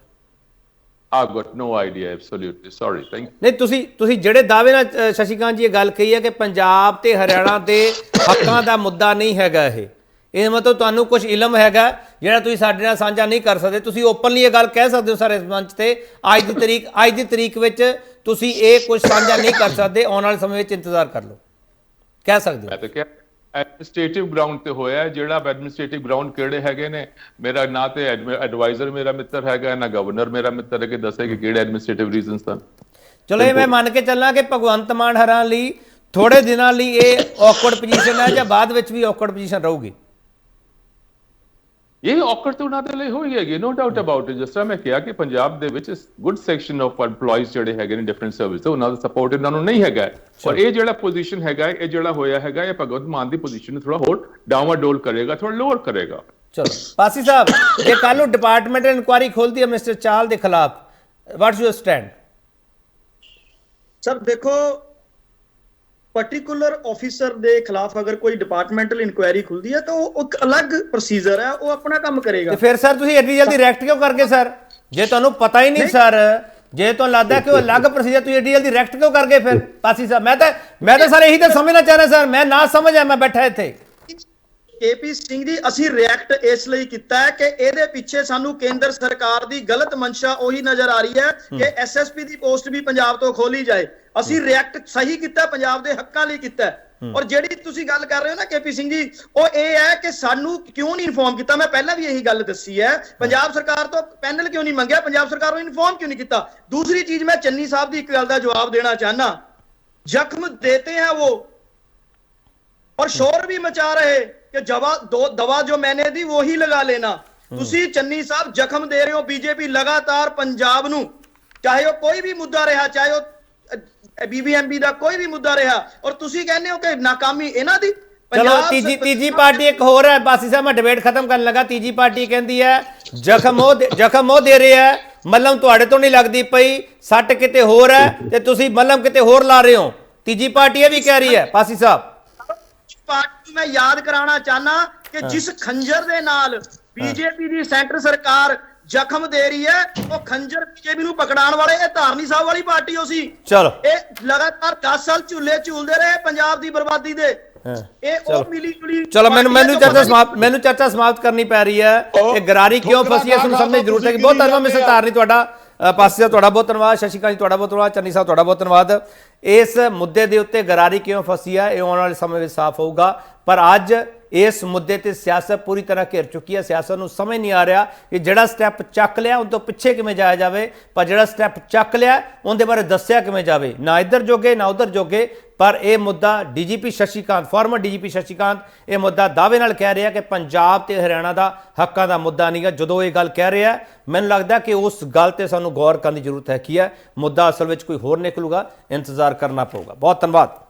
I've got no idea, absolutely sorry, thank you। ਨਹੀਂ ਤੁਸੀਂ ਜਿਹੜੇ ਦਾਅਵੇ ਨਾਲ ਸ਼ਸ਼ੀਕਾਂਤ ਜੀ ਇਹ ਗੱਲ ਕਹੀ ਹੈ ਕਿ ਪੰਜਾਬ ਤੇ ਹਰਿਆਣਾ ਦੇ ਹੱਕਾਂ ਦਾ ਮੁੱਦਾ ਨਹੀਂ ਹੈਗਾ, ਇਹ ਮਤਲਬ ਤੁਹਾਨੂੰ ਕੁਝ ਇਲਮ ਹੈਗਾ ਜਿਹੜਾ ਤੁਸੀਂ ਸਾਡੇ ਨਾਲ ਸਾਂਝਾ ਨਹੀਂ ਕਰ ਸਕਦੇ, ਤੁਸੀਂ ਓਪਨਲੀ ਇਹ ਗੱਲ ਕਹਿ ਸਕਦੇ ਹੋ ਸਾਰੇ ਇਸ ਮੰਚ ਤੇ ਅੱਜ ਦੀ ਤਰੀਕ ਵਿੱਚ ਤੁਸੀਂ ਇਹ ਕੁਝ ਸਾਂਝਾ ਨਹੀਂ ਕਰ ਸਕਦੇ, ਆਉਣ ਵਾਲੇ ਸਮੇਂ ਵਿੱਚ ਇੰਤਜ਼ਾਰ ਕਰ ਲਓ, ਕਹਿ ਸਕਦੇ ਹੋ? ਮੈਂ ਤਾਂ ਕਿਹਾ ਐਡਮਿਨਿਸਟ੍ਰੇਟਿਵ ਗਰਾਊਂਡ ਤੇ ਹੋਇਆ, ਜਿਹੜਾ ਐਡਮਿਨਿਸਟ੍ਰੇਟਿਵ ਗਰਾਊਂਡ ਕਿਹੜੇ ਹੈਗੇ ਨੇ, ਮੇਰਾ ਨਾ ਤੇ ਐਡਵਾਈਜ਼ਰ ਮੇਰਾ ਮਿੱਤਰ ਹੈਗਾ ਨਾ ਗਵਰਨਰ ਮੇਰਾ ਮਿੱਤਰ ਹੈ ਕਿ ਦੱਸੇ ਕਿ ਕਿਹੜੇ ਐਡਮਿਨਿਸਟ੍ਰੇਟਿਵ ਰੀਜ਼ਨਸ ਹਨ। ਚਲੋ ਇਹ ਮੈਂ ਮੰਨ ਕੇ ਚੱਲਾਂ ਕਿ ਭਗਵੰਤ ਮਾਨ ਹਰਾਂ ਲਈ ਥੋੜੇ ਦਿਨਾਂ ਲਈ ਇਹ ਔਕਵਰਡ ਪੋਜੀਸ਼ਨ ਹੈ ਜਾਂ ਬਾਅਦ ਵਿੱਚ ਵੀ ਔਕਵਰਡ ਪੋਜੀਸ਼ਨ ਰਹੂਗੀ? ਇਹ ਔਕਵਰਡ ਤਾਂ ਉਹਨਾਂ ਦੇ ਲਈ ਹੋਈ ਹੈਗੀ, ਨੋ ਡਾਊਟ ਅਬਾਊਟ ਇਟ। ਜਿਸ ਤਰ੍ਹਾਂ ਮੈਂ ਕਿਹਾ ਕਿ ਪੰਜਾਬ ਦੇ ਵਿੱਚ ਗੁੱਡ ਸੈਕਸ਼ਨ ਆਫ EMPLOYEES ਜਿਹੜੇ ਹੈਗੇ ਨੇ ਡਿਫਰੈਂਟ ਸਰਵਿਸ ਤੇ ਉਹਨਾਂ ਦਾ ਸਪੋਰਟ ਇਹਨਾਂ ਨੂੰ ਨਹੀਂ ਹੈਗਾ, ਔਰ ਇਹ ਜਿਹੜਾ ਪੋਜੀਸ਼ਨ ਹੈਗਾ ਇਹ ਜਿਹੜਾ ਹੋਇਆ ਹੈਗਾ ਇਹ ਭਗਵੰਤ ਮਾਨ ਦੀ ਪੋਜੀਸ਼ਨ ਨੂੰ ਥੋੜਾ ਹੋਰ ਡਾਊਨਵਰਡ ਕਰੇਗਾ, ਥੋੜਾ ਲੋਅਰ ਕਰੇਗਾ। ਚਲੋ ਪਾਸੀ ਸਾਹਿਬ, ਜੇ ਕੱਲ ਨੂੰ ਡਿਪਾਰਟਮੈਂਟਲ ਇਨਕੁਆਇਰੀ ਖੋਲਦੀ ਹੈ ਮਿਸਟਰ ਚਾਹਲ ਦੇ ਖਿਲਾਫ, ਵਾਟਸ ਯੂਰ ਸਟੈਂਡ? ਸਰ ਦੇਖੋ, ਪਾਰਟਿਕੂਲਰ ਆਫੀਸਰ ਦੇ ਖਿਲਾਫ ਅਗਰ ਕੋਈ ਡਿਪਾਰਟਮੈਂਟਲ ਇਨਕੁਆਇਰੀ ਖੁੱਲਦੀ ਹੈ ਤਾਂ ਉਹ ਇੱਕ ਅਲੱਗ ਪ੍ਰੋਸੀਜਰ ਹੈ, ਉਹ ਆਪਣਾ ਕੰਮ ਕਰੇਗਾ। ਤੇ ਫਿਰ ਸਰ ਤੁਸੀਂ ਐਡੀ ਜਲਦੀ ਰਿਐਕਟ ਕਿਉਂ ਕਰ ਗਏ ਸਰ? ਜੇ ਤੁਹਾਨੂੰ ਪਤਾ ਹੀ ਨਹੀਂ ਸਰ, ਜੇ ਤੁਹਾਨੂੰ ਲੱਗਦਾ ਕਿ ਉਹ ਅਲੱਗ ਪ੍ਰੋਸੀਜਰ, ਤੁਸੀਂ ਐਡੀ ਜਲਦੀ ਰਿਐਕਟ ਕਿਉਂ ਕਰ ਗਏ ਫਿਰ? ਪਾਸੀ ਸਾਹਿਬ ਮੈਂ ਤਾਂ ਸਰ ਇਹੀ ਤਾਂ ਸਮਝਣਾ ਚਾਹ ਰਿਹਾ ਸਰ, ਮੈਂ ਨਾ ਸਮਝਿਆ ਮੈਂ ਬੈਠਾ ਇੱਥੇ। KP ਸਿੰਘ ਜੀ, ਅਸੀਂ ਰਿਐਕਟ ਇਸ ਲਈ ਕੀਤਾ ਹੈ ਕਿ ਇਹਦੇ ਪਿੱਛੇ ਸਾਨੂੰ ਕੇਂਦਰ ਸਰਕਾਰ ਦੀ ਗਲਤ ਮਨਸ਼ਾ ਉਹੀ ਨਜ਼ਰ ਆ ਰਹੀ ਹੈ ਕਿ SSP ਦੀ ਪੋਸਟ ਵੀ ਪੰਜਾਬ ਤੋਂ ਖੋਲੀ ਜਾਏ। ਅਸੀਂ ਰਿਐਕਟ ਸਹੀ ਕੀਤਾ, ਪੰਜਾਬ ਦੇ ਹੱਕਾਂ ਲਈ ਕੀਤਾ, ਔਰ ਜਿਹੜੀ ਤੁਸੀਂ ਗੱਲ ਕਰ ਰਹੇ ਹੋ ਨਾ ਕੇਪੀ ਸਿੰਘ ਜੀ, ਉਹ ਇਹ ਹੈ ਕਿ ਸਾਨੂੰ ਕਿਉਂ ਨਹੀਂ ਇਨਫੋਰਮ ਕੀਤਾ। ਮੈਂ ਪਹਿਲਾਂ ਵੀ ਇਹੀ ਗੱਲ ਦੱਸੀ ਹੈ, ਪੰਜਾਬ ਸਰਕਾਰ ਤੋਂ ਪੈਨਲ ਕਿਉਂ ਨਹੀਂ ਮੰਗਿਆ, ਪੰਜਾਬ ਸਰਕਾਰ ਨੂੰ ਇਨਫੋਰਮ ਕਿਉਂ ਨਹੀਂ ਕੀਤਾ। ਦੂਸਰੀ ਚੀਜ਼, ਮੈਂ ਚੰਨੀ ਸਾਹਿਬ ਦੀ ਇੱਕ ਗੱਲ ਦਾ ਜਵਾਬ ਦੇਣਾ ਚਾਹਨਾ, जख्म देते हैं वो और शोर भी मचा रहे कि दवा जो मैंने दी वो ही लगा लेना। तुसी चन्नी साहब जख्म दे रहे हो बीजेपी लगातार पंजाब नू, चाहे वो कोई भी मुद्दा रहा, चाहे वो बीबीएमबी ਦਾ ਕੋਈ ਵੀ ਮੁੱਦਾ ਰਿਹਾ, ਔਰ ਤੁਸੀਂ ਕਹਿੰਦੇ ਹੋ ਕਿ ਨਾਕਾਮੀ ਇਹਨਾਂ ਦੀ। ਚਲੋ ਤੀਜੀ ਪਾਰਟੀ ਇੱਕ ਹੋਰ ਹੈ, ਬਾਸੀ ਸਾਹਿਬ ਮੈਂ ਡਿਬੇਟ ਖਤਮ ਕਰਨ ਲੱਗਾ। ਤੀਜੀ ਪਾਰਟੀ ਕਹਿੰਦੀ ਹੈ ਜ਼ਖਮ ਉਹ ਦੇ ਰਿਹਾ ਹੈ, ਮੱਲਮ ਤੁਹਾਡੇ ਤੋਂ ਨਹੀਂ ਲੱਗਦੀ ਪਈ, ਸੱਟ ਕਿਤੇ ਹੋਰ ਹੈ ਤੇ ਤੁਸੀਂ ਮੱਲਮ ਕਿਤੇ ਹੋਰ ਲਾ ਰਹੇ ਹੋ। ਤੀਜੀ ਪਾਰਟੀ ਇਹ ਵੀ ਕਹਿ ਰਹੀ ਹੈ। ਬਾਸੀ ਸਾਹਿਬ ਪਾਰਟੀ ਮੈਂ ਯਾਦ ਕਰਾਉਣਾ ਚਾਹਨਾ ਕਿ ਜਿਸ ਖੰਜਰ ਦੇ ਨਾਲ ਬੀਜੇਪੀ ਦੀ ਸੈਂਟਰ ਸਰਕਾਰ ਜ਼ਖਮ ਦੇ ਰਹੀ ਹੈ, ਉਹ ਖੰਜਰ ਬੀਜੇਪੀ ਨੂੰ ਪਕੜਾਉਣ ਵਾਲੇ ਇਹ ਧਾਰਨੀ ਸਾਹਿਬ ਵਾਲੀ ਪਾਰਟੀ ਹੋ ਸੀ। ਚਲੋ ਇਹ ਲਗਾਤਾਰ 10 ਸਾਲ ਝੂਲੇ ਝੂਲਦੇ ਰਹੇ ਪੰਜਾਬ ਦੀ ਬਰਬਾਦੀ ਦੇ। ਇਹ ਉਹ ਮਿਲੀ ਜੁਲੀ। ਚਲੋ ਮੈਨੂੰ ਚਰਚਾ ਸਮਾਪਤ ਕਰਨੀ ਪੈ ਰਹੀ ਹੈ। ਇਹ ਗਰਾਰੀ ਕਿਉਂ ਫਸੀ ਹੈ, ਸਾਨੂੰ ਸਮਝਣ ਦੀ ਜ਼ਰੂਰਤ ਹੈ। ਬਹੁਤ ਧੰਨਵਾਦ ਮਿਸਟਰ ਧਾਰਨੀ ਤੁਹਾਡਾ, ਪਾਸੀ ਸਾਹਿਬ ਤੁਹਾਡਾ ਬਹੁਤ ਧੰਨਵਾਦ, ਸ਼ਸ਼ੀਕਾਂਤ ਜੀ ਤੁਹਾਡਾ ਬਹੁਤ ਧੰਨਵਾਦ, ਚੰਨੀ ਸਾਹਿਬ ਤੁਹਾਡਾ ਬਹੁਤ ਧੰਨਵਾਦ। ਇਸ ਮੁੱਦੇ ਦੇ ਉੱਤੇ ਗਰਾਰੀ ਕਿਉਂ ਫਸੀ ਹੈ ਇਹ ਆਉਣ ਵਾਲੇ ਸਮੇਂ ਵਿੱਚ ਸਾਫ਼ ਹੋਊਗਾ, ਪਰ ਅੱਜ ਇਸ ਮੁੱਦੇ ਤੇ ਸਿਆਸਤ ਪੂਰੀ ਤਰ੍ਹਾਂ ਘਿਰ ਚੁੱਕੀ ਹੈ। ਸਿਆਸਤ ਨੂੰ ਸਮਝ ਨਹੀਂ ਆ ਰਿਹਾ ਕਿ ਜਿਹੜਾ ਸਟੈਪ ਚੱਕ ਲਿਆ ਉਹ ਤੋਂ ਪਿੱਛੇ ਕਿਵੇਂ ਜਾਇਆ ਜਾਵੇ, ਪਰ ਜਿਹੜਾ ਸਟੈਪ ਚੱਕ ਲਿਆ ਉਹਦੇ ਬਾਰੇ ਦੱਸਿਆ ਕਿਵੇਂ ਜਾਵੇ। ਨਾ ਇੱਧਰ ਜੋਗੇ ਨਾ ਉੱਧਰ ਜੋਗੇ, ਪਰ ਇਹ ਮੁੱਦਾ DGP Shashikant, farmer DGP Shashikant ਇਹ ਮੁੱਦਾ ਦਾਅਵੇ ਨਾਲ ਕਹਿ ਰਿਹਾ ਕਿ ਪੰਜਾਬ ਤੇ ਹਰਿਆਣਾ ਦਾ ਹੱਕਾਂ ਦਾ ਮੁੱਦਾ ਨਹੀਂ ਹੈ। ਜਦੋਂ ਇਹ ਗੱਲ ਕਹਿ ਰਿਹਾ, ਮੈਨੂੰ ਲੱਗਦਾ ਕਿ ਉਸ ਗੱਲ ਤੇ ਸਾਨੂੰ ਗੌਰ ਕਰਨ ਦੀ ਜ਼ਰੂਰਤ ਹੈ। ਕੀ ਹੈ ਮੁੱਦਾ ਅਸਲ ਵਿੱਚ ਕੋਈ ਹੋਰ ਨਿਕਲੂਗਾ, ਇੰਤਜ਼ਾਰ ਕਰਨਾ ਪਊਗਾ। ਬਹੁਤ ਧੰਨਵਾਦ।